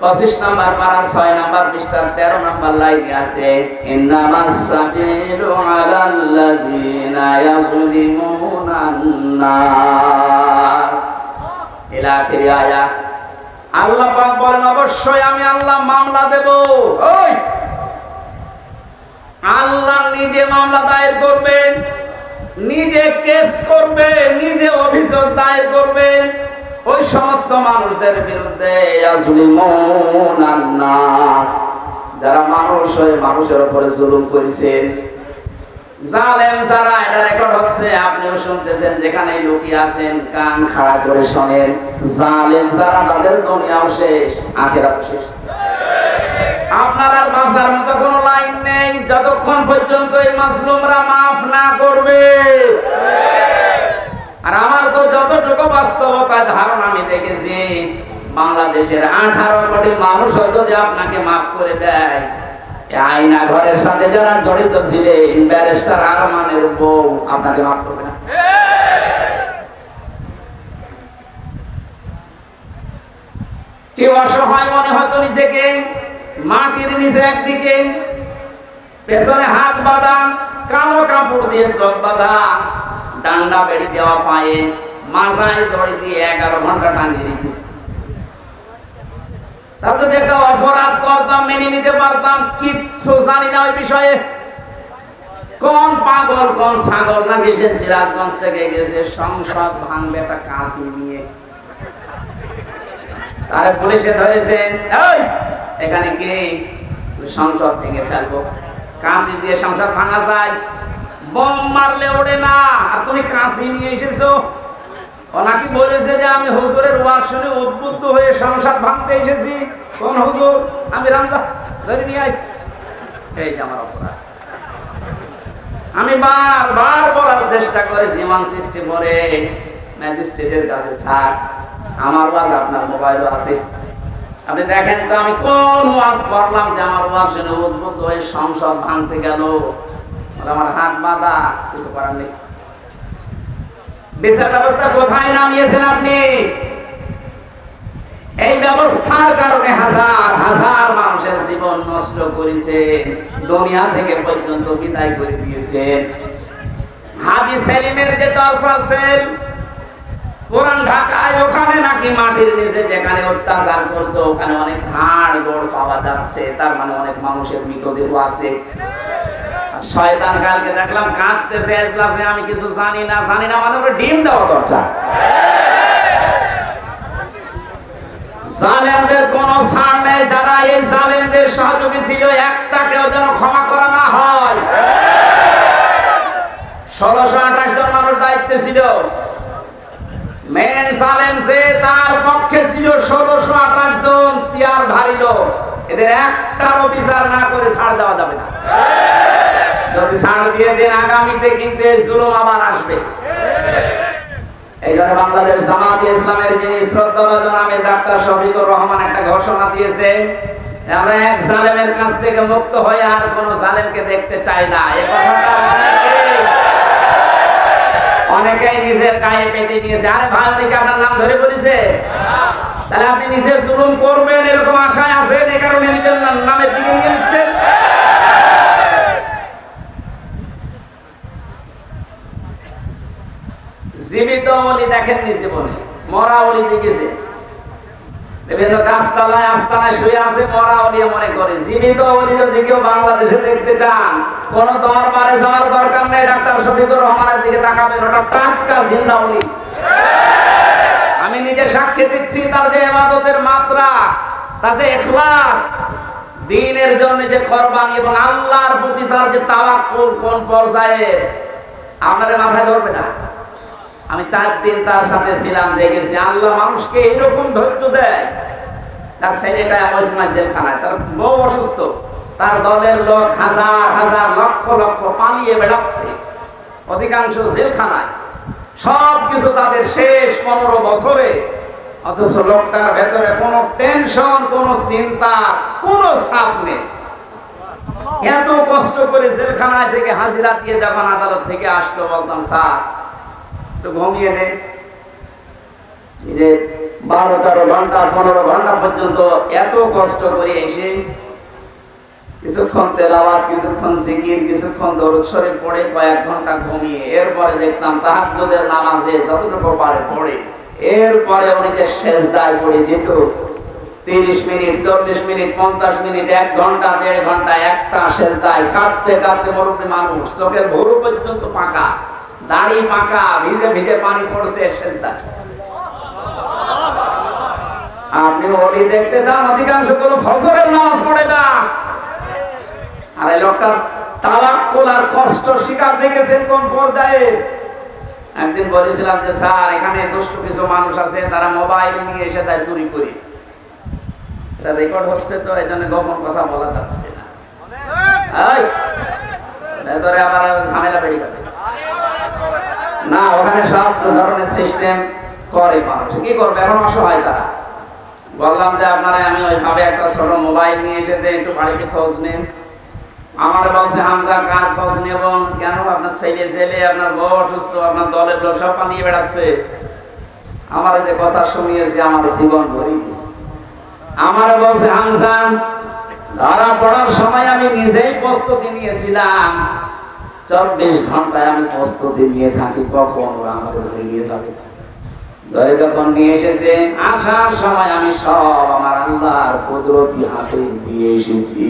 25 নম্বর পারা 6 নম্বর পৃষ্ঠার 13 নম্বর লাইনে আছে, ইন্নামাস সাবিলু আলাল্লাযিনা ইয়াযলিমুনান নাস, ইলা আখির আয়াত। আল্লাহ পাক বলেন, অবশ্যই আমি আল্লাহ মামলা দেব। ওই আল্লাহ নিজে মামলা দায়ের করবেন, নিজে কেস করবে, নিজে অভিযোগ দায়ের করবেন ওই সমস্ত মানুষদের বিরুদ্ধে, ইয়াজলিমুনান নাস, যারা মানুষ হয়ে মানুষের উপরে জুলুম করেছেন। জালেম যারা, এটা রেকর্ড হচ্ছে, আপনিও শুনতেছেন, যেখানে লুকিয়ে আছেন কান খাড়া করে শোনেন। জালেম যারা, তাদের দুনিয়াও শেষ, আখিরাত শেষ। আপনার আর বাঁচার মতো কোনো লাইন নেই যতক্ষণ পর্যন্ত এই মাসলুমরা মাফ না করবে। আর আমার তো যতটুকু বাস্তবতায় ধারণা আমি দেখেছি, বাংলাদেশের 18 কোটি মানুষ যদি আপনাকে মাফ করে দেয়, আয়না ঘরের সাথে যারা জড়িত ছিলেন, ব্যারিস্টার আরমানের বউ আপনাকে মাফ করবে না। কেউ অসহায় মনে হতো নিজেকে, মাটির নিচে একদিকে, পেছনে হাত বাঁধা, কালো কাপড় দিয়ে চোখ বাঁধা, ডান্ডা বেড়ি দেওয়া পায়ে, মাথায় দড়ি দিয়ে 11 ঘন্টা টাঙিয়ে রেখেছে। তার যদি একটা অপরাধ করতাম, মেনে নিতে পারতাম, কিচ্ছু জানি না ওই বিষয়ে। কোন পাগল, কোন ছাগল নাকি সে সিরাজগঞ্জ থেকে গেছে সংসদ ভাঙবে একটা কাঁচি নিয়ে, তারে পুলিশে ধরেছে, এই এখানে কি সংসদ ভেঙে ফেলবো, কাঁচি দিয়ে সংসদ ভাঙা যায়? বোম মারলে ওড়ে না, আর তুমি কাঁচি নিয়ে এসেছো। ও নাকি বলেছে যে আমি হুজুরের ওয়াজ শুনে উদ্বুদ্ধ হয়ে সংসদ ভাঙতে এসেছি। কোন হুজুর? আমি রামজা, ধরে নিয়ে আই। এই যে আমার অপরাধ। আমি বারবার বলার চেষ্টা করেছি 164-এ ম্যাজিস্ট্রেটের কাছে, স্যার আমার ওয়াজ আপনার মোবাইলও আছে, আপনি দেখেন তো আমি কোন ওয়াজ করলাম যে আমার ওয়াজ শুনে উদ্বুদ্ধ হয়ে সংসদ ভাঙতে গেল। আমার হাত বাঁধা, কিছু করার নেই। বিচার ব্যবস্থা কোথায় নামিয়েছেন আপনি? এই ব্যবস্থার কারণে হাজার হাজার মানুষের জীবন নষ্ট করেছে, দুনিয়া থেকে পর্যন্ত বিদায় করে দিয়েছেন। হাজী সেলিমের যে টর্চার সেল পুরান ঢাকায়, ওখানে নাকি মাটির নিচে যেখানে অত্যাচার করতো, ওখানে অনেক হাড় গোড় পাওয়া যাচ্ছে, তার মানে অনেক মানুষের মৃতদেহ আছে। শয়তান কালকে দেখলাম কাঁদতেছে এজলাসে, আমি কিছু জানি না, জানি না মানে ডিম দেওয়া দরকার। জালেমদের কোন ছাড় নেই, যারা এই জালেমদের সহযোগী ছিল একটাকেও যেন ক্ষমা করা না হয়। 1628 জন মানুষ দায়িত্বে ছিল, মেন জালেম যে তার পক্ষে ছিল 1628 জন চেয়ারধারী লোক, এদের একটারও বিচার না করে ছাড় দেওয়া যাবে না। যদি ছাড় দিয়ে দেন আগামীতে কিন্তু এই জুলুম আবার আসবে। এই জন্য বাংলাদেশ জামাত ইসলামের যিনি শ্রদ্ধাভাজন আমির ডাক্তার শফিকুর রহমান একটা ঘোষণা দিয়েছে, আমরা এক জালেমের কাছ থেকে মুক্ত হয়ে আর কোন জালেমকে দেখতে চাই না। এই কথাটা অনেকেই নিজের গায়ে পেতে নিয়েছে। আরে ভাই, অনেকে আপনার নাম ধরে বলেছে, তাহলে আপনি নিজের জুলুম করবেন এরকম আশায় আছেন, এই কারণে নিজের নামের দিকে নিয়ে নিচ্ছেন। জীবিত ওলি দেখেননি জীবনে, মরা ওলি দেখেছে। বিভিন্ন গাছতলায় আস্তানায় শুয়ে আছে মরা ওলি মনে করে। জীবিত ওলি যদি কেউ বাংলাদেশে দেখতে চান, কোন দরবারে যাওয়ার দরকার নেই, ডাক্তার শফিকুর রহমানের দিকে তাকাবেন, ওটা টাটকা জিন্দা ওলি। আমি নিজে সাক্ষী দিচ্ছি, তার যে ইবাদতের মাত্রা, তার যে ইখলাস, দ্বীনের জন্য যে কুরবানি এবং আল্লাহর প্রতি তার যে তাওয়াক্কুল কোন পর্যায়ে আপনাদের মাথায় ধরবে না। আমি 4 দিন তার সাথে ছিলাম, দেখেছি আল্লাহ মানুষকে এরকম ধৈর্য দেয়। তার ছেলেটা ওই সময় জেলখানায়, তার বউ অসুস্থ, তার দলের লোক হাজার হাজার লক্ষ লক্ষ পালিয়ে বেড়াচ্ছে, অধিকাংশ জেলখানায়, সবকিছু তাদের শেষ 15 বছরে, অথচ লোকটার ভেতরে কোনো টেনশন, কোনো চিন্তা, কোনো চাপ নেই। এত কষ্ট করে জেলখানায় থেকে হাজিরা দিয়ে যখন আদালত থেকে আসলো, বলতাম স্যার তো ঘুমিয়ে নেই, যে 12-13 ঘন্টা 15 ঘন্টা পর্যন্ত এত কষ্ট করে এসে কিছুক্ষণ তেলাওয়াত, কিছুক্ষণ জিকির, কিছুক্ষণ দরুদ শরীফ পড়ে কয়েক ঘন্টা ঘুমিয়ে, এরপরে দেখতাম তাহাজ্জুদের নামাজে যতটুকু পারে পড়ে, এরপরে অনেকে সেজদায় পড়ে যেত 30 মিনিট, 40 মিনিট, 50 মিনিট, 1 ঘন্টা, 1.5 ঘন্টা একটা সেজদায় কাঁদতে কাঁদতে মুরব্বি মানুষ, চোখের ভরু পর্যন্ত পাকা, দাড়ি পাকা, ভিজে ভিজে পানি পড়ছে সেজদায়। আপনি ওলি দেখতে চান, অধিকাংশ কোনো ফজরের নামাজ পড়ে না। আর এই লোকটা তাওয়াক্কুল আর কষ্ট শিকার দেখেছেন কোন পর্যায়ে? একদিন বলেছিলাম যে স্যার এখানে দুষ্ট কিছু মানুষ আছে, তারা মোবাইল নিয়ে এসে তাই চুরি করে। এটা রেকর্ড হচ্ছে তো, এই জন্য গোপন কথা বলা যাচ্ছে না। ভেতরে আবার ঝামেলা বেড়ে যাবে না, ওখানে সব ধরনের সিস্টেম করে মানুষ। কি করবে এখন? অসহায় তারা। বললাম যে আপনারা আমি ওইভাবে একটা ছোট মোবাইল নিয়ে এসে একটু বাড়িতে খোঁজ নেন। আমার বলছে হামজা কার খোঁজ নেব কেন? আপনার ছেলে ছেলে আপনার বউ অসুস্থ, আপনার দলের লোক সব পালিয়ে বেড়াচ্ছে। আমার যে কথা শুনিয়েছি আমার জীবন ভরে গেছে। আমার বলছে হামজা ধরা পড়ার সময় আমি নিজেই প্রস্তুতি নিয়েছিলাম, 24 ঘন্টায় আমি প্রস্তুতি নিয়ে থাকি কখন আমাদের ধরে নিয়ে যাবে। ধরে যখন নিয়ে এসেছে, আসার সময় আমি সব আমার আল্লাহর কুদরতি হাতে দিয়ে এসেছি।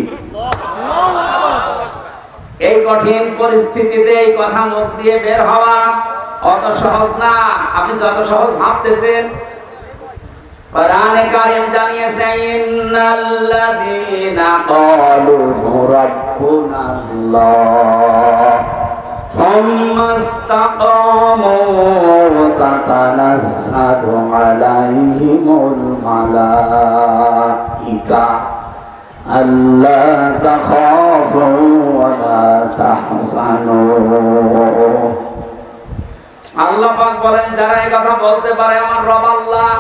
এই কঠিন পরিস্থিতিতে এই কথা মুখ দিয়ে বের হওয়া অত সহজ না, আপনি যত সহজ ভাবতেছেন। কোরআনে কারীম জানিয়েছে ইন্নাল্লাযীনা ক্বালু রাব্বুনাল্লাহ সুম্মা ইসতাকামু তাতানাজ্জালু আলাইহিমুল মালাঈকা আল্লা তাখাফু ওয়া লা তাহজানু। আল্লাহ পাক বলেন যারা এই কথা বলতে পারে আমার রব আল্লাহ,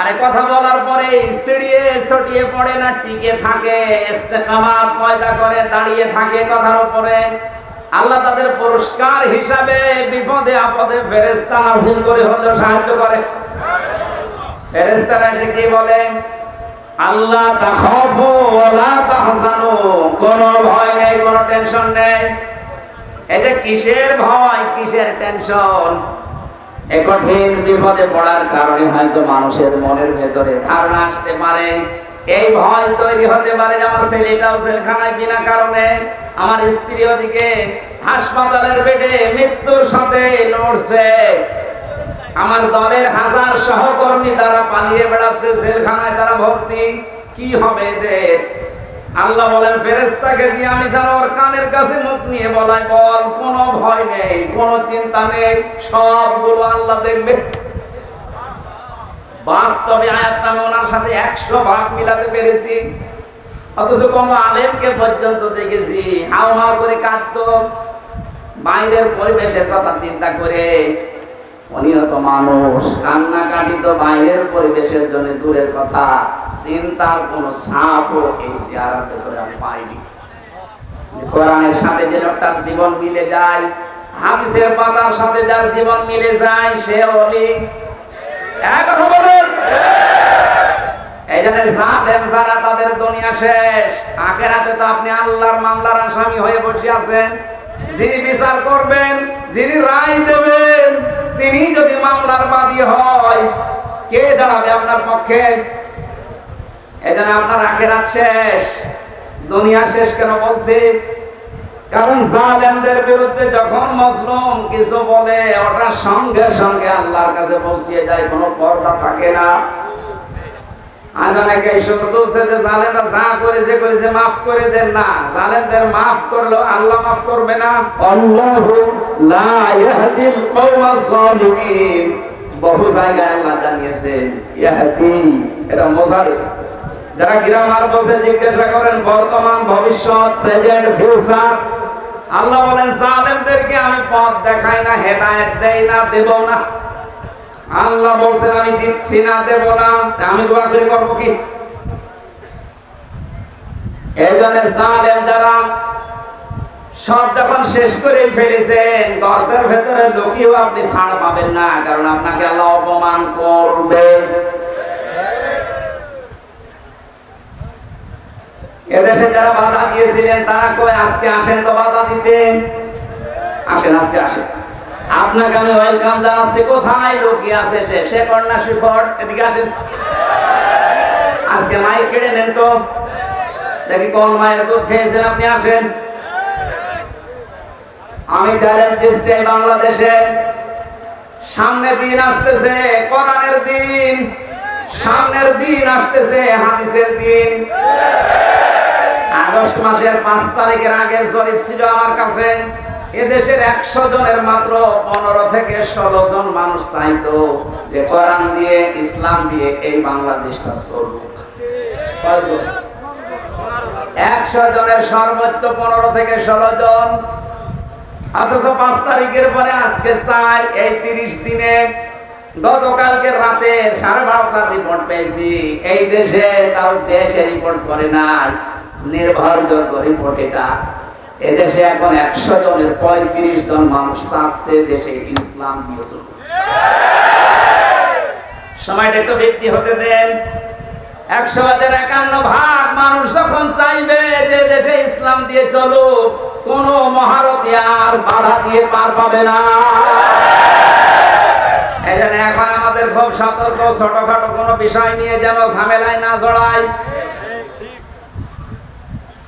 আর কথা বলার পরে সিঁড়িয়ে ছটিয়ে পড়ে না, টিকে থাকে, ইস্তেকামাত পয়দা করে দাঁড়িয়ে থাকে কথার উপরে, আল্লাহ তাদের পুরস্কার হিসাবে বিপদে আপদে ফেরেশতা নাযিল করে হলেও সাহায্য করে। ফেরেশতারা এসে কি বলে? আল্লাহ তাখাফু ওয়া লা তাহজানু, কোনো ভয় নেই, কোনো টেনশন নেই। এই যে কিসের ভয়, কিসের টেনশন? এই কঠিন বিপদে পড়ার কারণে হয়তো মানুষের মনের ভেতরে ধারণা আসতে পারে, এই ভয় তৈরি হতে পারে যে আমার ছেলেটাও জেলখানায় বিনা কারণে, আমার স্ত্রী ওদিকে হাসপাতালের বেডে মৃত্যুর সাথে লড়ছে, আমার দলের হাজার সহকর্মী তারা পালিয়ে বেড়াচ্ছে, জেলখানায় তারা ভর্তি, কি হবে এদের? আল্লাহ বলেন ফেরেশতাকে দিয়ে আমি যেন ওর কানের কাছে মুখ নিয়ে বলাই, বল কোনো ভয় নেই, কোনো চিন্তা নেই, সবগুলো আল্লাহ দেখবে। বাস্তবে আয়াতটা আমি ওনার সাথে 100 ভাগ মিলাতে পেরেছি। অথচ কোন আলেমকে পর্যন্ত দেখেছি হাও হাও করে কাঁদতো বাইরের পরিবেশের কথা চিন্তা করে। অনিহত মানুষ কান্নাকাটি তো বাইরের পরিবেশের জন্য দূরের কথা, চিন্তার কোন ছাপও এই চেহারার ভেতরে আমি পাইনি। কোরআনের সাথে যে লোকটার জীবন মিলে যায়, হাদিসের পাতার সাথে যার জীবন মিলে যায়, সে ওলি। এক কথা বলুন, এই জন্য জালেম যারা তাদের দুনিয়া শেষ, আখিরাতে তো আপনি আল্লাহর মামলার আসামি হয়ে বসে আছেন। যিনি বিচার করবেন, যিনি রায় দেবেন, তিনি যদি মামলার বাদী হয়, কে দাঁড়াবে আপনার পক্ষে? এজন্য আপনার আখিরাত শেষ, দুনিয়া শেষ। কেন বলছি? কারণ জালেমদের বিরুদ্ধে যখন মজলুম কিছু বলে, ওটা সঙ্গে সঙ্গে আল্লাহর কাছে পৌঁছিয়ে যায়, কোনো পর্দা থাকে না। আজ অনেকে সুর তুলছে যে জালেমরা যা করেছে করেছে, মাফ করে দেন না। জালেমদের মাফ করলেও আল্লাহ মাফ করবে না। আল্লাহু লা ইয়াহদিল কওমাজ জালিমিন, বহু জায়গায় আল্লাহ জানিয়েছেন ইয়াহদি, এটা মুজারি। যারা গ্রামার বসে জিজ্ঞাসা করেন বর্তমান ভবিষ্যৎ, প্রেজেন্ট ফিউচার, আল্লাহ বলেন জালেমদেরকে আমি পথ দেখাই না, হেদায়েত দেই না, দেব না। আল্লাহ বলছেন আমি দিচ্ছি না, দেব না, আমি দোয়া করে করবো কি? এই জন্য জালেম যারা সব যখন শেষ করে ফেলেছেন, গর্তের ভেতরে লুকিয়েও আপনি ছাড় পাবেন না, কারণ আপনাকে আল্লাহ অপমান করবে। এদেশে যারা বাধা দিয়েছিলেন তারা কই আজকে আসেন তো বাধা দিতেন? আসেন, আজকে আসেন, আপনাকে আমি ওয়েলকাম জানাচ্ছি। কোথায় লুকিয়ে আছে সে কন্যা শিখর? এদিকে আসেন, আজকে মাইক কেড়ে নেন তো দেখি কোন মায়ের দুধ খেয়েছেন, আপনি আসেন। আমি চ্যালেঞ্জ দিচ্ছি বাংলাদেশে সামনের দিন আসতেছে, কোরআনের দিন, সামনের দিন আসতেছে হাদিসের দিন। আগস্ট মাসের 5 তারিখের আগে জরিপ ছিল আমার কাছে, এদেশের 100 জনের মাত্র 15 থেকে 16 জন মানুষ চাইতো যে কোরআন দিয়ে ইসলাম দিয়ে এই বাংলাদেশটা চলুক। 100 জনের সর্বোচ্চ 15 থেকে 16 জন। অথচ 5 তারিখের পরে আজকে চাই এই 30 দিনে গতকালকে রাতে 12:30টার রিপোর্ট পেয়েছি এই দেশে, তাও যে সে রিপোর্ট করে নাই, নির্ভরযোগ্য রিপোর্ট এটা। এদেশে এখন 100 জনের 35 জন মানুষ চাচ্ছে দেশে ইসলাম দিয়ে চলুক। সময়টা একটু বৃদ্ধি হতে দেন। 151 মানুষ যখন চাইবে যে দেশে ইসলাম দিয়ে চলুক, কোন মহারথী আর বাধা দিয়ে পার পাবে না। এজন্য এখন আমাদের খুব সতর্ক, ছোটখাটো কোনো বিষয় নিয়ে যেন ঝামেলায় না জড়াই।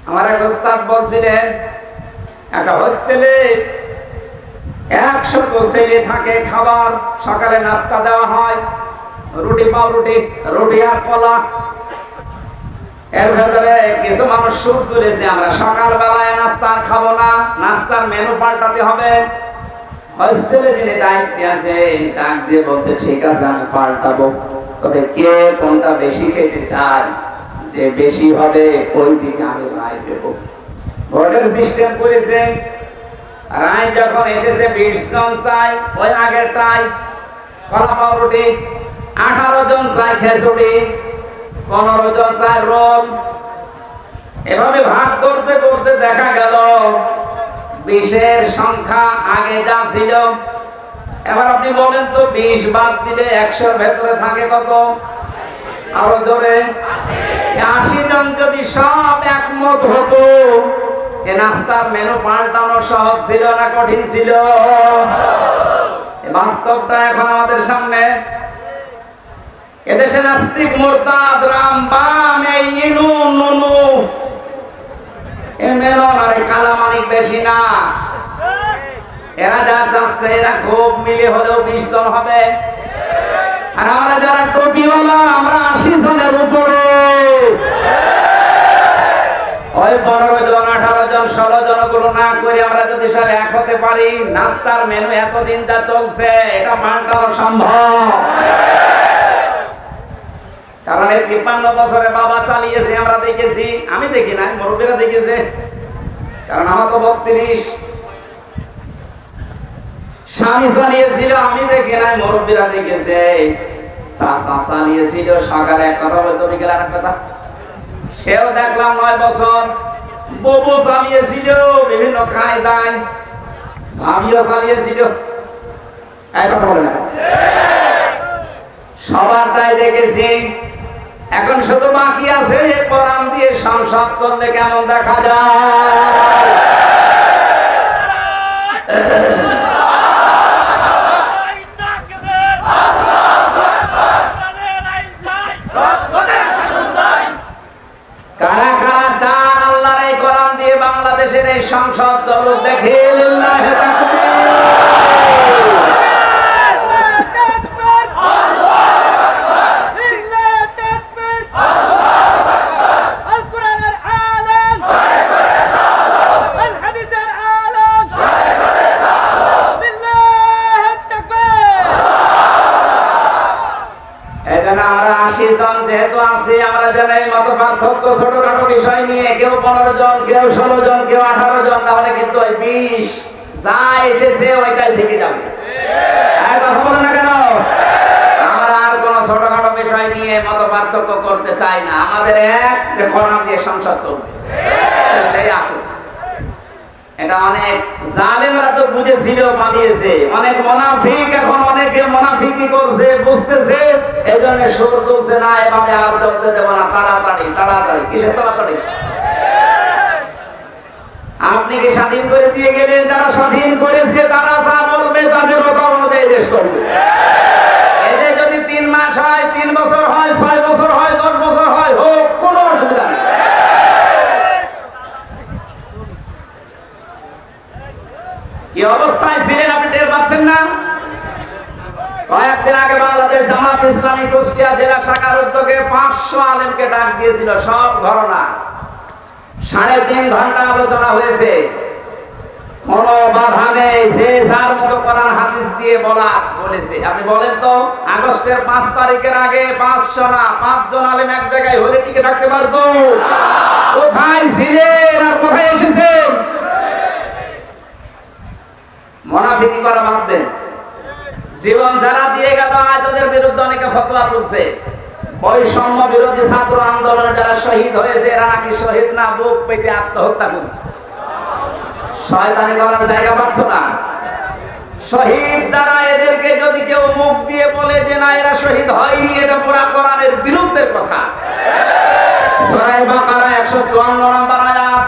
আমার এক ওস্তাদ বলছিলেন, একটা হোস্টেলে 100 ছেলে থাকে, খাবার সকালে নাস্তা দেওয়া হয়, রুটি পাউরুটি, রুটি আর কলা। এর ভেতরে কিছু মানুষ সুর তুলেছে, আমরা সকাল বেলায় নাস্তা আর খাবো না, নাস্তার মেনু পাল্টাতে হবে। হোস্টেলে যিনি দায়িত্বে আছে ডাক দিয়ে বলছে, ঠিক আছে আমি পাল্টাবো, তবে কে কোনটা বেশি খেতে চায়, যে বেশি হবে ওই দিকে আমি রায় দেব। ভোটের সিস্টেম করেছে, রায় যখন এসেছে 20 জন চাই ওই আগেরটাই কলা পাউরুটি, 18 জন চাই খিচুড়ি, 15 জন চাই রোল। এভাবে ভাগ করতে করতে দেখা গেল 20-এর সংখ্যা আগে যা ছিল। এবার আপনি বলেন তো 20 বাদ দিলে 100-র ভেতরে থাকে কত? আরো জোরে 80 জন যদি সব একমত হতো, এ নাস্তার মেনু পাল্টানো সহজ ছিল না কঠিন ছিল? বাস্তবটা এখন আমাদের সামনে। এদেশে নাস্তিক, মুরতাদ, রাম, বাম, এই ইনু নুনু এ মেলন আর কালামানিক বেশি না। এরা যা চাচ্ছে এরা খুব মিলে হলেও 20 জন হবে। আর আমরা যারা টপিওয়ালা আমরা 80 জনের উপরে। ওই 15 জন, 18 জন, 16 জন গুলো না করে আমরা যদি সব এক হতে পারি, নাস্তার মেনু এতদিন যা চলছে এটা পাল্টানো সম্ভব। কারণ এই 53 বছরে বাবা চালিয়েছে, আমরা দেখেছি। আমি দেখি নাই, মুরব্বীরা দেখেছে, কারণ আমার তো 32। স্বামী চালিয়েছিল, আমি দেখি নাই, মুরব্বীরা দেখেছে। চাচা চালিয়েছিল, সকালে এক কথা বলতো, বিকেলে আর এক কথা। সেও দেখলাম 9 বছর। বউ চালিয়েছিল বিভিন্ন কায়দায়, ভাবিও চালিয়েছিল। এক কথা বলে না, সবারটাই দেখেছি। এখন শুধু বাকি আছে কোরআন দিয়ে সংসদ চললে কেমন দেখা যায়। কারা কারা চান আল্লাহর এই কোরআন দিয়ে বাংলাদেশের এই সংসদ চলুক? দেখে লিল্লাহি তাকবীর। যেহেতু আছে, আমরা যারা এই মত পার্থক্য ছোটখাটো বিষয় নিয়ে কেউ 15 জন, কেউ 16 জন, কেউ 18 জন, তাহলে কিন্তু ওই 20 যা এসেছে ওইটাই থেকে যাবে। কথা বলে না কেন? আমরা আর কোন ছোটখাটো বিষয় নিয়ে মত পার্থক্য করতে চাই না। আমাদের এক যে কোরআন দিয়ে সংসদ চলবে, সেই আসুক। এটা অনেক জালেমরা তো বুঝেছিল, পালিয়েছে। অনেক মুনাফিক এখন অনেকে মুনাফিকি করছে, বুঝতেছে, এই জন্য সুর তুলছে না, এভাবে আর চলতে দেব না। তাড়াতাড়ি তাড়াতাড়ি। কিসের তাড়াতাড়ি? আপনি কি স্বাধীন করে দিয়ে গেলেন? যারা স্বাধীন করেছে তারা যা বলবে তাদের কথা অনুযায়ী দেশ চলবে। এদের যদি 3 মাস হয়, 3 বছর হয়, 6 বছর হয়, 10 বছর হয়, হোক, কোনো অসুবিধা নেই। কি অবস্থায় ছিলেন আপনি টের পাচ্ছেন না? কয়েকদিন আগে বাংলাদেশ জামাত ইসলামী কুষ্টিয়া জেলা শাখার উদ্যোগে 500 আলেমকে ডাক দিয়েছিল, সব ঘরনা। 3.5 ঘন্টা আলোচনা হয়েছে, কোন বাধা নেই, যে যার মতো কোরআন হাদিস দিয়ে বলেছে। আপনি বলেন তো, আগস্টের 5 তারিখের আগে 500 না 5 জন আলেম এক জায়গায় হলে টিকে থাকতে পারতো? কোথায় ছিলেন আর কোথায় এসেছেন? মুনাফিকি করা বাদ দেন। জীবন যারা দিয়ে গেল, আজ ওদের বিরুদ্ধে অনেকে ফতোয়া তুলছে। বৈষম্য বিরোধী ছাত্র আন্দোলনে যারা শহীদ হয়েছে, এরা নাকি শহীদ না, বুক পেতে আত্মহত্যা করেছে। শয়তানি করার জায়গা পাচ্ছ না? শহীদ যারা, এদেরকে যদি কেউ মুখ দিয়ে বলে যে না এরা শহীদ হয়নি, এটা পুরা কোরআনের বিরুদ্ধের কথা। সূরা বাকারা 154 নম্বর আয়াত,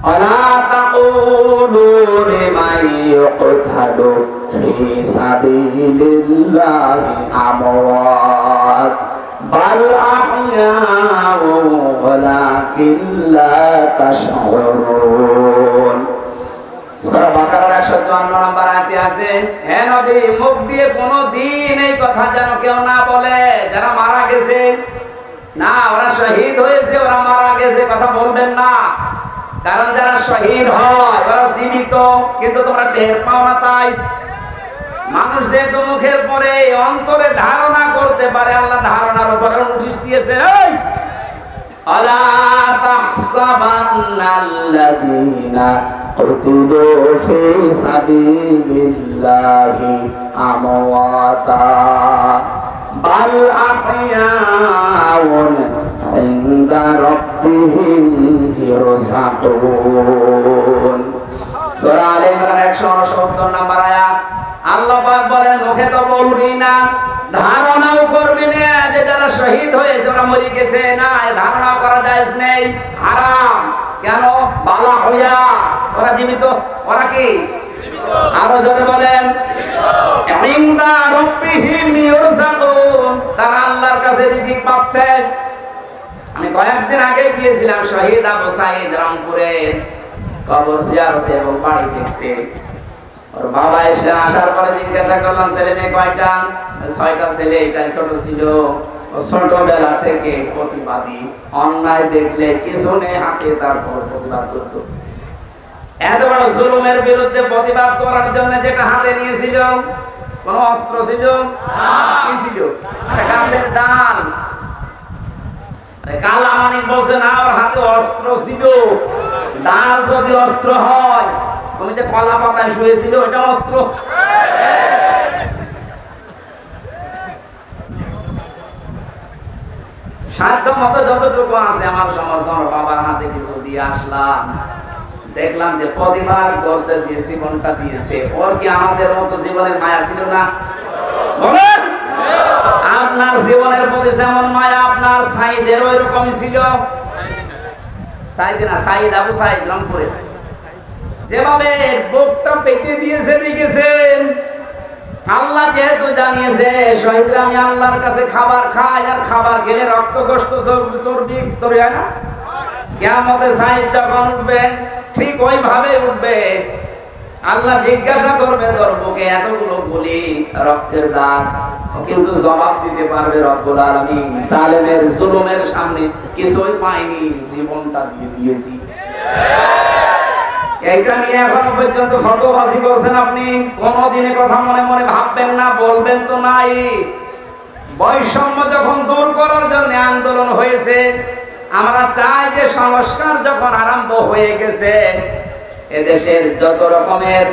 ওয়ালা তাকুলু লিমান ইউকতালু ফি সাবিলিল্লাহি আমওয়াত বাল আহইয়াউ ওয়ালাকিন লা তাশউরুন। সূরা বাকারার 154 নম্বর আয়াতে আছে, হে নবী, মুখ দিয়ে কোনদিন এই কথা যেন কেউ না বলে যারা মারা গেছে, না ওরা শহীদ হয়েছে, ওরা মারা গেছে, কথা বলবেন না। কারণ যারা শহীদ হয় ওরা জীবিত, কিন্তু তোমরা টের পাও না। তাই মানুষ যেহেতু মুখের পরে অন্তরে ধারণা করতে পারে, আল্লাহ ধারণার উপরে নোটিশ দিয়েছে, এই আলা তাহসাবান্নাল্লাযীনা কুতিলু ফি সাবিলিল্লাহি আমওয়াতা বাল আহইয়াউন ইনদা রাব্বিহিম ইরসাকুন। সূরা আলে ইমরান 169 নম্বর আয়াত। আল্লাহ পাক বলেন, মুখে তো বলবি না, ধারণাও করবি না যে যারা শহীদ হয়েছে ওরা মরে গেছে, না এই ধারণা করা জায়েজ নেই, হারাম। কেন? বালা হইয়া ওরা জীবিত। ওরা কি জীবিত? আরো জোরে বলেন, ইনদা রাব্বিহিম ইরসাকুন, তারা আল্লাহর কাছে রিজিক পাচ্ছে। আমি কয়েকদিন আগে গিয়েছিলাম শহীদ আবু সাঈদ রংপুরে কবর জিয়ারতে এবং বাড়ি দেখতে। ওর বাবা এসে আসার পরে জিজ্ঞাসা করলাম, ছেলে মেয়ে কয়টা? 6টা ছেলে, এটাই ছোট ছিল। ও ছোটবেলা থেকে প্রতিবাদী, অন্যায় দেখলে কিছু নেই হাতে, তারপর প্রতিবাদ করত। এত বড় জুলুমের বিরুদ্ধে প্রতিবাদ করার জন্য যেটা হাতে নিয়েছিল, কোন অস্ত্র ছিল? কি ছিল? গাছের ডাল। কালামানি বলছে না, ওর হাতে অস্ত্র ছিল। ডাল যদি অস্ত্র হয়, তুমি যে কলা পাতায় শুয়েছিল এটা অস্ত্র। সাধ্য মতো যতটুকু আছে আমার সমর্থন, বাবার হাতে কিছু দিয়ে আসলাম। দেখলাম যে প্রতিবাদ করতে যে জীবনটা দিয়েছে, ওর কি আমাদের মতো জীবনের মায়া ছিল না? বলেন, আপনার জীবনের প্রতি যেমন মায়া আপনার সাঈদের ওই রকমই ছিল। সাঈদ না, সাঈদ আবু সাঈদ রংপুরে যেভাবে বুকটা পেতে দিয়েছে দেখেছেন। আল্লাহ যেহেতু জানিয়েছে শহীদরা আমি আল্লাহর কাছে খাবার খাই, আর খাবার খেলে রক্ত গোশত চর্বি তৈরি হয় না, কিয়ামতে সাঈদ যখন উঠবে ঠিক ওইভাবে উঠবে। আল্লাহ জিজ্ঞাসা করবে, তোর বুকে এতগুলো গুলি, রক্তের দাগ, কিন্তু জবাব দিতে পারবে রব্বুল আলামিন জালেমের জুলুমের সামনে কিছুই পাইনি, জীবনটা দিয়ে দিয়েছি। এইটা নিয়ে এখনো পর্যন্ত ফটোবাজি করছেন আপনি। কোনদিনে কথা মনে মনে ভাববেন না, বলবেন তো নাই। বৈষম্য যখন দূর করার জন্য আন্দোলন হয়েছে, আমরা চাই যে সংস্কার যখন আরম্ভ হয়ে গেছে, এদেশের যত রকমের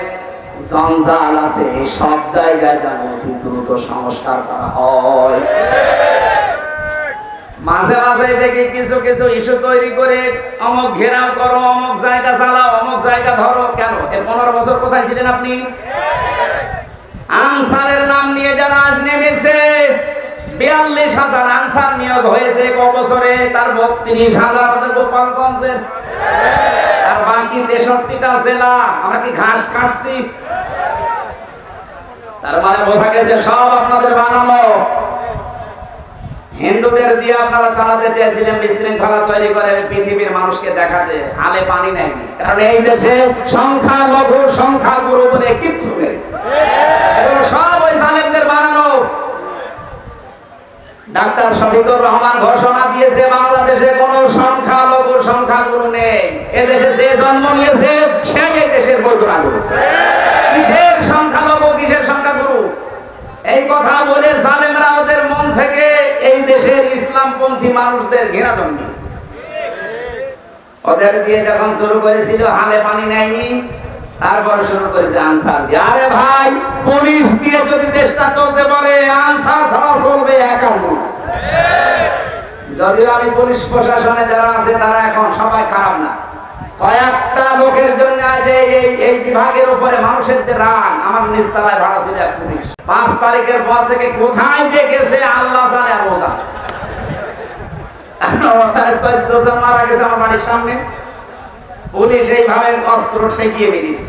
জঞ্জাল আছে সব জায়গায় যেন দ্রুত সংস্কার করা হয়। মাঝে মাঝে দেখি কিছু কিছু ইস্যু তৈরি করে অমুক ঘেরাও করো, অমুক জায়গা চালাও, অমুক জায়গা ধরো। কেন? এর 15 বছর কোথায় ছিলেন আপনি? আনসারের নাম নিয়ে যারা আজ নেমেছে, 42,000 আনসার নিয়োগ হয়েছে ক বছরে, তার 32,000 আছে গোপালগঞ্জের, আর বাকি 63টা জেলা। আমরা কি ঘাস কাটছি? তার মানে বোঝা গেছে সব আপনাদের বানানো। হিন্দুদের দিয়ে আপনারা চালাতে চেয়েছিলেন বিশৃঙ্খলা তৈরি করে পৃথিবীর মানুষকে দেখাতে, হালে পানি নেয়নি। কারণ এই দেশে সংখ্যালঘু সংখ্যাগুরু বলে কিচ্ছু নেই, এগুলো সব ওই জালেমদের বানানো। ডাক্তার শফিকুর রহমান ঘোষণা দিয়েছে বাংলাদেশে কোনো সংখ্যালঘু সংখ্যাগুরু নেই, এদেশে যে জন্ম নিয়েছে সেই এই দেশের বৈধ নাগরিক। কিসের সংখ্যালঘু, কিসের সংখ্যাগুরু? এই কথা বলে জালেমরা ওদের মন থেকে এই দেশের ইসলামপন্থী মানুষদের ঘৃণা জন্মিয়েছে। ওদের দিয়ে যখন শুরু করেছিল হালে পানি নেয়নি, তারপর শুরু করেছে আনসার দিয়ে। আরে ভাই, পুলিশ দিয়ে যদি দেশটা চলতে পারে, আনসার ছাড়া চলবে একা নয়। যদিও আমি পুলিশ প্রশাসনে যারা আছে তারা এখন সবাই খারাপ না, কয়েকটা লোকের জন্য এই বিভাগের উপরে মানুষের যে রাগ। আমার নিচতলায় ভাড়া ছিল এক পুলিশ, 5 তারিখের পর থেকে কোথায় যে গেছে আল্লাহ জানে আর ও জানে। 14 জন মারা গেছে আমার বাড়ির সামনে, পুলিশ এইভাবে অস্ত্র ঠেকিয়ে বেরিয়েছে।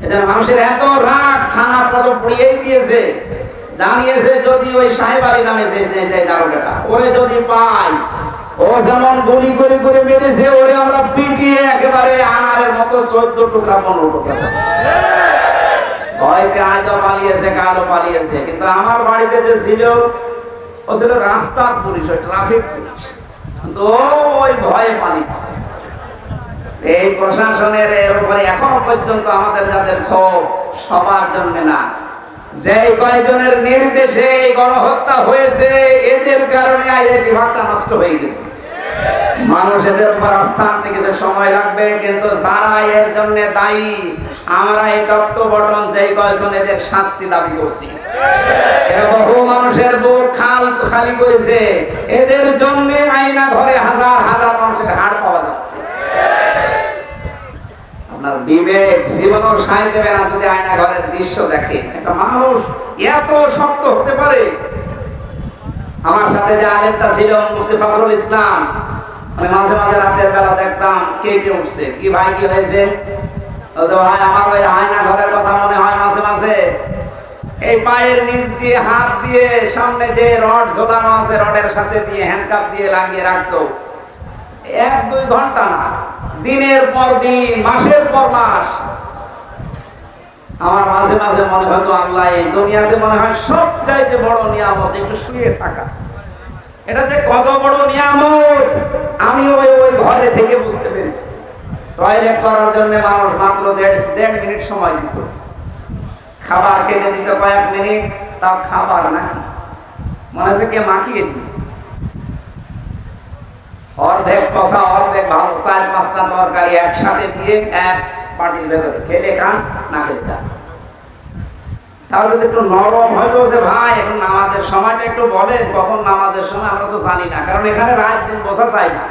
এদের মানুষের এত রাগ, থানা পদক পড়িয়েই দিয়েছে, জানিয়েছে যদি ওই সাহেব আলী নামে যে দারোগাটা ওরে যদি পাই, ও যেমন গুলি করে করে মেরেছে, ওরে আমরা পিটিয়ে একেবারে আনারের মতো 14 টুকরা 15 টুকরা। ভয়তে আজও পালিয়েছে, কালও পালিয়েছে। কিন্তু আমার বাড়িতে যে ছিল, ও ছিল রাস্তার পুলিশ, ওই ট্রাফিক পুলিশ, কিন্তু ওই ভয়ে পালিয়েছে। এই প্রশাসনের উপরে এখনো পর্যন্ত আমাদের যাদের ক্ষোভ সবার জন্য না, যে কয়েকজনের নির্দেশে এই গণহত্যা হয়েছে, এদের কারণে এই বিভাগটা নষ্ট হয়ে গেছে। মানুষ এদের উপর আস্থা আনতে কিছু সময় লাগবে, কিন্তু যারা এর জন্য দায়ী, আমরা এই তত্ত্ব বটন যেই কয়েকজন এদের শাস্তি দাবি করছি। বহু মানুষের বুক খালি করেছে, এদের জন্য আয়না ঘরে হাজার হাজার মানুষের হাড় পাওয়া যাচ্ছে। আপনার বিবেক জীবনও সায় দেবে না যদি আয়না ঘরের দৃশ্য দেখে। একটা মানুষ এত শক্ত হতে পারে? আমার সাথে যে আলেমটা ছিল মুফতি ফখরুল ইসলাম, আমি মাঝে মাঝে রাতের বেলা দেখতাম কেঁপে উঠছে। কি ভাই, কি হয়েছে? ভাই, আমার ওই আয়না ঘরের কথা মনে হয় মাঝে মাঝে। এই পায়ের নিচ দিয়ে হাত দিয়ে সামনে যে রড ঝোলানো আছে, রডের সাথে দিয়ে হ্যান্ডকাপ দিয়ে লাগিয়ে রাখতো, 1-2 ঘন্টা না, দিনের পর দিন, মাসের পর মাস। আমার মাঝে মাঝে মনে হতো, আল্লাহ, এই দুনিয়াতে মনে হয় সবচাইতে বড় নিয়ামত একটু শুয়ে থাকা। এটা যে কত বড় নিয়ামত আমি ওই ঘরে থেকে বুঝতে পেরেছি। টয়লেট করার জন্য মানুষ মাত্র 1.5 মিনিট সময় দিত, খাবার খেতে দিত কয়েক মিনিট, তাও খাবার নাকি মনে হচ্ছে কে মাখিয়ে দিয়েছে। অর্ধেক কষা, অর্ধেক ভালো, 4-5টা তরকারি একসাথে দিয়ে এক পাটির ভেতরে, খেলে খান, না খেলে খান। তাহলে একটু নরম হইলো যে ভাই এখন নামাজের সময়টা একটু বলে, কখন নামাজের সময় আমরা তো জানি না, কারণ এখানে রাত দিন বোঝা যায় না।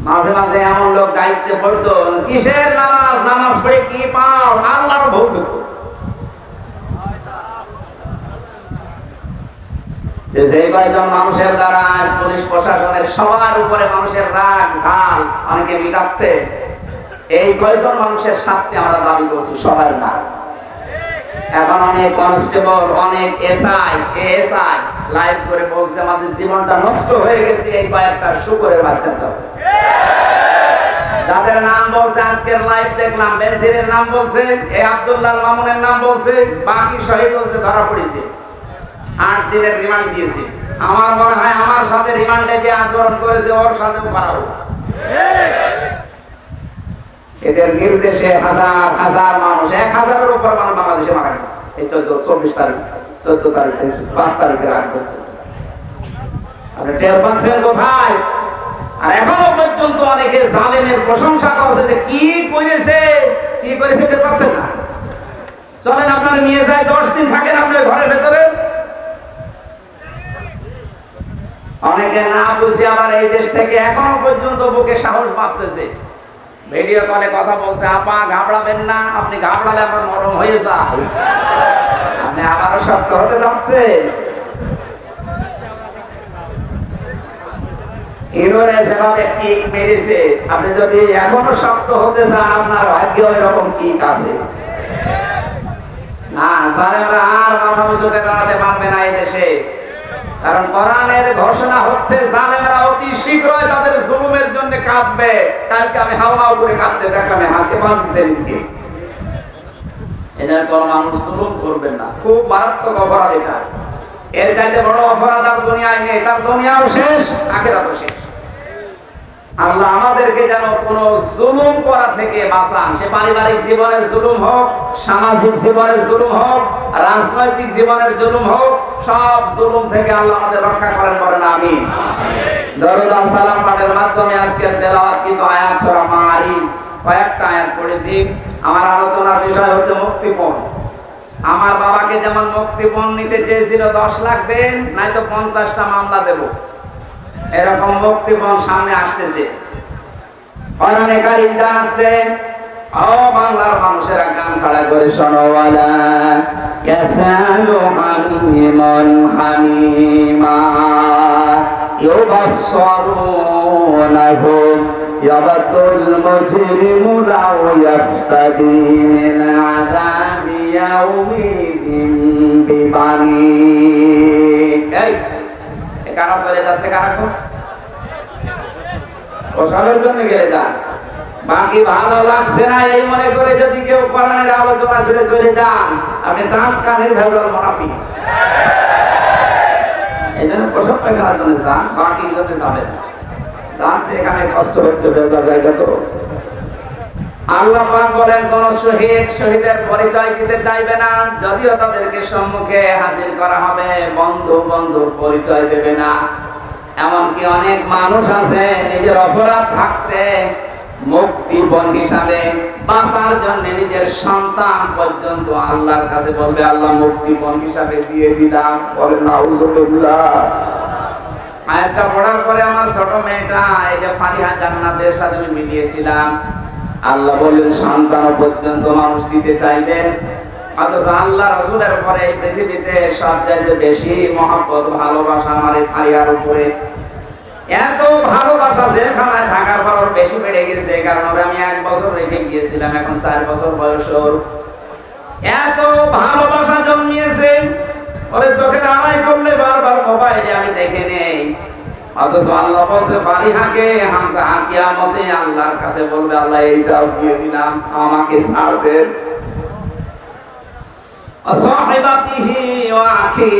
মাঝে মাঝে এমন লোক দায়িত্বে পড়তো, কিসের নামাজ, নামাজ পড়ে কি পাও, আল্লাহর ভোগ। যে কয়েকজন মানুষের দ্বারা আজ পুলিশ প্রশাসনের সবার উপরে মানুষের রাগ ঝাল অনেকে মিটাচ্ছে, এই কয়েকজন মানুষের শাস্তি আমরা দাবি করছি, সবার না। এখন অনেক কনস্টেবল, অনেক এসআই লাইভ করে বলছে আমাদের জীবনটা নষ্ট হয়ে গেছে এই কয়েকটা শুকরের বাচ্চাটা। যাদের নাম বলছে আজকের লাইভ দেখলাম, বেনজিরের নাম বলছে, এই আব্দুল্লাহ মামুনের নাম বলছে, বাকি শহীদ বলছে ধরা পড়েছে, 8 দিনের রিমান্ড দিয়েছে। আমার মনে হয় আমার সাথে রিমান্ডে যে আচরণ করেছে ওর সাথেও করা হোক। এদের নির্দেশে হাজার হাজার মানুষ, 1000-এর উপর মানুষ বাংলাদেশে মারা গেছে এই 24 তারিখ, 14 তারিখ, 5 তারিখের আগ পর্যন্ত। আপনি টের পাচ্ছেন কোথায়? আর এখনো পর্যন্ত অনেকে জালেমের প্রশংসা করছে যে কি করেছে টের পাচ্ছেন না। চলেন আপনারা নিয়ে যায়, 10 দিন থাকেন আপনার ঘরের ভেতরে। অনেকে না বুঝে আবার এই দেশ থেকে এখনো পর্যন্ত বুকে সাহস পাচ্ছে, ভিডিও কলে কথা বলছে, আপা ঘাবড়াবেন না, আপনি ঘাবড়ালে আমার নরম হয়ে যায়, আপনি আবারও শক্ত হতে যাচ্ছেন। ইনোরে যেভাবে কিক মেরেছে, আপনি যদি এখনো শক্ত হতে চান, আপনার ভাগ্য এরকম কিক আছে না। জালেমরা আর মাথা উঁচুতে দাঁড়াতে পারবে না এই দেশে, কারণ কোরআনের ঘোষণা হচ্ছে জালেমরা অতি শীঘ্রই তাদের জুলুমের জন্য কাঁদবে। কালকে আমি হাওয়াও করে কাঁদতে দেখলাম, হাতে বাঁধছে লিখে। এদের কোন মানুষ জুলুম করবেন না, খুব মারাত্মক অপরাধ এটা। এর চাইতে বড় অপরাধ আর দুনিয়ায় নেই, তার দুনিয়াও শেষ, আখিরাতও শেষ। আল্লাহ আমাদেরকে যেন কোনো জুলুম করা থেকে বাঁচান, সে পারিবারিক জীবনের জুলুম হোক, সামাজিক জীবনের জুলুম হোক, রাজনৈতিক জীবনের জুলুম হোক, সব জুলুম থেকে আল্লাহ আমাদের রক্ষা করেন, বলেন আমিন। দরুদ ও সালাম পাঠের মাধ্যমে আজকের তেলাওয়াতকৃত আয়াত সূরা মারিজ কয়েকটা আয়াত পড়েছি। আমার আলোচনার বিষয় হচ্ছে মুক্তিপণ। আমার বাবাকে যেমন মুক্তিপণ নিতে চেয়েছিল 10 লাখ দেন, নয়তো 50টা মামলা দেব, এরকম মুক্তিপণ সামনে আসতেছে। কোরআনে কারীম জানাচ্ছে, ও বাংলার মানুষেরা কান খাড়া করে শোনো, ওয়ালা ইয়াসালু হামিমুন হামিমা ইউবাসসিরুনাহুম ইয়াবাতুল মুজরিমু লাউ ইয়াফতাদি মিন আযাবি ইয়াউমিন বিবানি। এই কারা চলে যাচ্ছে, কারা ওসবের জন্য গেলে যান, বাকি ভালো লাগছে না এই মনে করে যদি কেউ কোরআনের আলোচনা ছেড়ে চলে যান, আপনি দাঁত কানের ভেজাল মুনাফিক। এই জন্য প্রসব পায়খানার জন্য যান, বাকি জন্য যাবেন যান, সেখানে কষ্ট হচ্ছে বেকার জায়গা। তো আল্লাহ পাক বলেন, কোন শহীদ শহীদের পরিচয় দিতে চাইবে না, যদিও তাদেরকে সম্মুখে হাজির করা হবে, বন্ধু বন্ধুর পরিচয় দেবে না। এমনকি অনেক মানুষ আছে নিজের অপরাধ থাকতে মুক্তিপণ হিসাবে বাঁচার জন্য নিজের সন্তান পর্যন্ত আল্লাহর কাছে বলবে, আল্লাহ মুক্তিপণ হিসাবে দিয়ে দিলাম, বলেন নাউজুবিল্লাহ। আয়াতটা পড়ার পরে আমার ছোট মেয়েটা, এই যে ফারিহা জান্নাতের সাথে আমি মিলিয়েছিলাম, আল্লাহ বললেন সন্তান পর্যন্ত মানুষ দিতে চাইবেন, অথচ আল্লাহ রাসূলের পরে এই পৃথিবীতে সবচেয়ে বেশি মহব্বত ভালোবাসা আমার এই ফারিহার উপরে। এত ভালোবাসা জেলখানায় থাকার পর বেশি বেড়ে গেছে, কারণ ওরা আমি 1 বছর রেখে গিয়েছিলাম, এখন 4 বছর বয়স ওর। এত ভালোবাসা জন্মিয়েছে, ওরে চোখে আড়াই করলে বারবার মোবাইলে আমি দেখে নেই, অথচ আল্লাহ বলছে ফারিহাকে হামজা কিয়ামতে আল্লাহর কাছে বলবে, আল্লাহ এইটাও দিয়ে দিলাম, আমাকে ছাড় দেন। সাহিবাতিহি ওয়া আখি,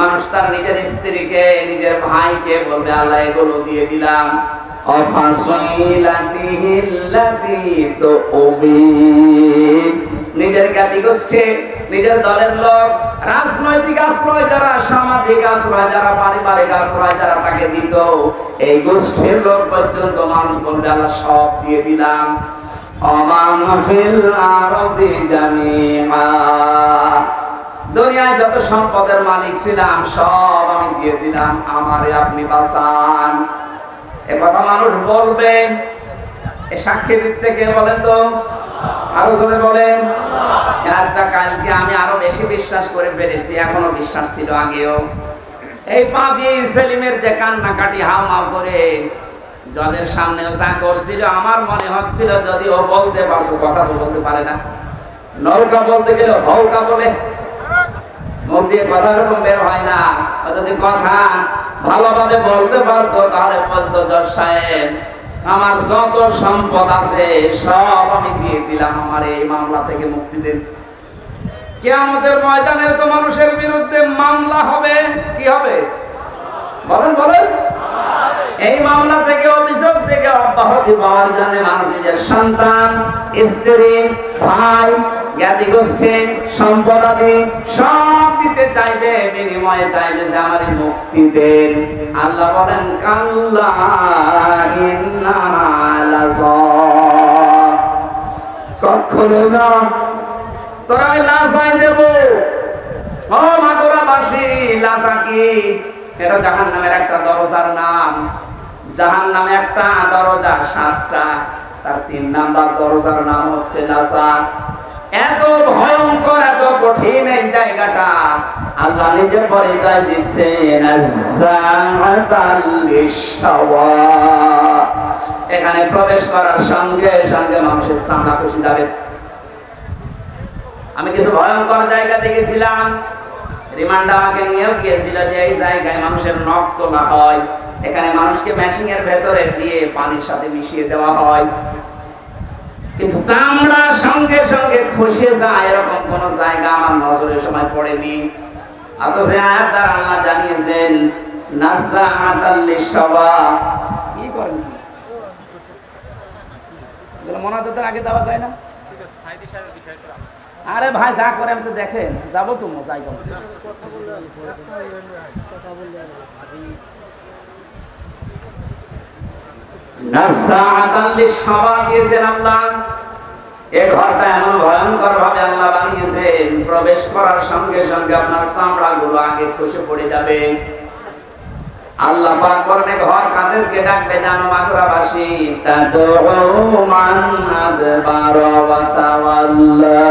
মানুষ তার নিজের স্ত্রীকে নিজের ভাইকে বলবে, আল্লাহ এগুলো দিয়ে দিলাম। অফাসিলাতিহিল্লাতি তুবি, নিজের জ্ঞাতি গোষ্ঠী, নিজের দলের লোক, রাজনৈতিক আশ্রয় যারা, সামাজিক আশ্রয় যারা, পারিবারিক আশ্রয় যারা তাকে দিত, এই গোষ্ঠীর লোক পর্যন্ত মানুষ বলবে, আল্লাহ সব দিয়ে দিলাম। ওমান ফিল আরদি জামিআ, দুনিয়ায় যত সম্পদের মালিক ছিলাম সব আমি দিয়ে দিলাম, আমারে আপনি বাঁচান। এ কথা মানুষ বলবে, এ সাক্ষী দিচ্ছে কে বলেন তো? আরো জোরে বলেন। একটা কালকে আমি আরো বেশি বিশ্বাস করে ফেলেছি, এখনো বিশ্বাস ছিল আগেও। এই পাজি সেলিমের যে কান্নাকাটি হাওমাও করে জলের সামনে যা করছিল, আমার মনে হচ্ছিল যদি ও বলতে পারতো, কথা তো বলতে পারে না, নৌকা বলতে গেলে হৌকা বলে, মুখ দিয়ে কথা এরকম বের হয় না। যদি কথা ভালোভাবে বলতে পারতো তাহলে বলতো, জজ সাহেব আমার যত সম্পদ আছে সব আমি দিয়ে দিলাম, আমার এই মামলা থেকে মুক্তি দেন। কিয়ামতের ময়দানে তো মানুষের বিরুদ্ধে মামলা হবে, কি হবে বলেন বলেন? এই মামলা থেকে, অভিযোগ থেকে অব্যাহতি পাওয়ার জন্য মানুষ নিজের সন্তান, স্ত্রী, ভাই, জ্ঞাতি গোষ্ঠী, সম্পদাদি সব দিতে চাইবে, বিনিময়ে চাইবে যে আমার মুক্তি দেন। আল্লাহ বলেন, কাল্লা ইন্নাহা লাযা, কখনো না, তোরা লাজাই দেব। ও মাগুরাবাসী, লাজা কি? এটা জাহান্নামের একটা দরজার নাম। জাহান্নামে একটা দরজা 7টা, তার 3 নাম্বার দরজার নাম হচ্ছে লাজা। এত ভয়ঙ্কর, এত কঠিন এই জায়গাটা, আল্লাহ নিজে পরিচয় দিচ্ছেন, এখানে প্রবেশ করার সঙ্গে সঙ্গে মানুষের সামনা খুশি যাবে। আমি কিছু ভয়ঙ্কর জায়গা দেখেছিলাম, রিমান্ড আমাকে নিয়েও গিয়েছিল, যে এই জায়গায় মানুষের নখ তোলা হয়, এখানে মানুষকে মেশিং এর ভেতরে দিয়ে পানির সাথে মিশিয়ে দেওয়া হয়, কিন্তু চামড়া সঙ্গে সঙ্গে খসে যায়, এরকম কোন জায়গা আমার নজরের সময় পড়েনি। অথচ আয়াত দ্বারা আল্লাহ জানিয়েছেন, নাযাআতাল লিশাওয়া, কি করেন মনাজাতের আগে দেওয়া যায় না? আরে ভাই যা করে আমি তো দেখেন যাবো তো যাই এই ঘরটা এমন ভয়ঙ্কর ভাবে আল্লাহ বানিয়েছেন, প্রবেশ করার সঙ্গে সঙ্গে আপনার চামড়া গুলো আগে খসে পড়ে যাবে। আল্লাহ পাক বলেন ঘর কাদেরকে ডাকবে জানো মাগুরাবাসী? তাদউ মান আদবারা ওয়া তাওয়াল্লা।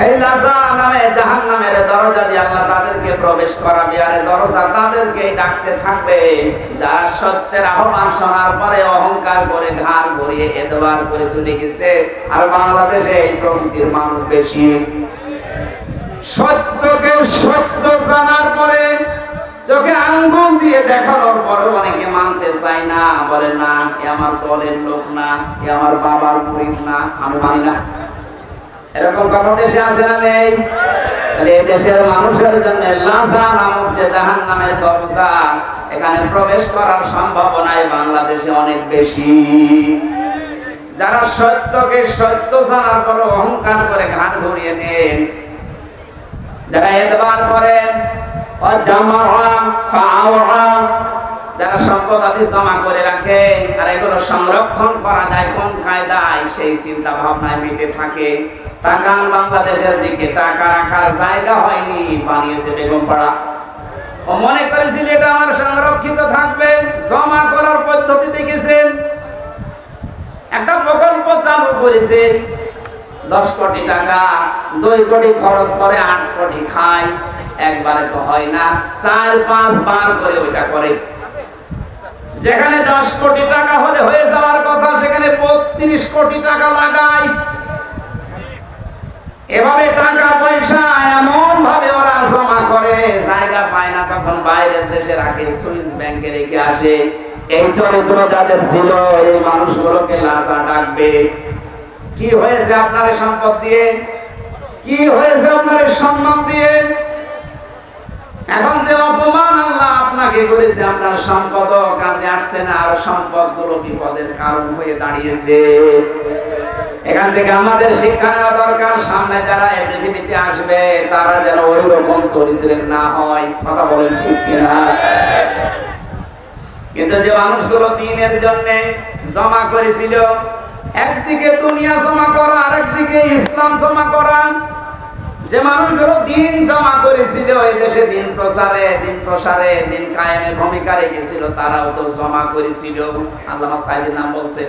এই লাযা নামে জাহান্নামের দরজা দিয়ে আল্লাহ তাদেরকে প্রবেশ করাবে, আর দরজা তাদেরকে ডাকতে থাকবে যারা সত্যের আহ্বান শোনার পরে অহংকার করে ঘাড় ঘুরিয়ে এতবার করে চলে গেছে। আর বাংলাদেশে এই প্রকৃতির মানুষ বেশি। সত্যকে সত্য জানার পরে চোখে আঙ্গুল দিয়ে দেখানোর পরে অনেকে মানতে চায় না, বলে না এ আমার দলের লোক না, এ আমার বাবার মুরিদ না, আমি মানি না। এরকম কথা দেশে আছে না নেই? তাহলে এই দেশের মানুষের জন্য লাযা নামক যে জাহান্নামের দরজা, এখানে প্রবেশ করার সম্ভাবনায় বাংলাদেশে অনেক বেশি। যারা সত্যকে সত্য জানার পর অহংকার করে ঘাট ঘুরিয়ে নেন, যারা এতবার করেন যারা সম্পদ আদি জমা করে রাখে আর এগুলো সংরক্ষণ করা যায় কোন কায়দায়, সেই চিন্তা ভাবনায় মেতে থাকে। টাকা বাংলাদেশের দিকে টাকা রাখার জায়গা হয়নি, বানিয়েছে বেগমপাড়া। ও মনে করেছিল এটা আমার সংরক্ষিত থাকবে, জমা করার পদ্ধতি দেখেছেন। একটা প্রকল্প চালু করেছে, 10 কোটি টাকা, 2 কোটি খরচ করে 8 কোটি খায়। একবারে তো হয় না, 4-5 বার করে ওইটা করে। যেখানে 10 কোটি টাকা হলে হয়ে যাওয়ার কথা, সেখানে 32 কোটি টাকা লাগায়। এভাবে টাকা পয়সা এমন ভাবে ওরা জমা করে, জায়গা পায় না তখন বাইরের দেশে রাখে, সুইস ব্যাংকে রেখে আসে। এই চরিত্র যাদের ছিল, এই মানুষগুলোকে লাশা ডাকবে। কি হয়েছে আপনার সম্পদ দিয়ে? কি হয়েছে আপনার সম্মান দিয়ে? এখন যে অপমান আল্লাহ আপনাকে করেছে, আপনার সম্পদ কাজে আসছে না, আর সম্পদ গুলো বিপদের কারণ হয়ে দাঁড়িয়েছে। এখান থেকে আমাদের শিক্ষা নেওয়া দরকার, সামনে যারা এই পৃথিবীতে আসবে তারা যেন ওই রকম চরিত্রের না হয়। কথা বলেন ঠিক কিনা? কিন্তু যে মানুষগুলো দিনের জন্য জমা করেছিল, একদিকে দুনিয়া জমা করা, আরেকদিকে ইসলাম জমা করা, যে মানুষগুলো দিন জমা করেছিল, এই দেশে দিন প্রসারে দিন কায়েমে ভূমিকা রেখেছিল, তারাও তো জমা করেছিল। আল্লামা সাইদের নাম বলছে,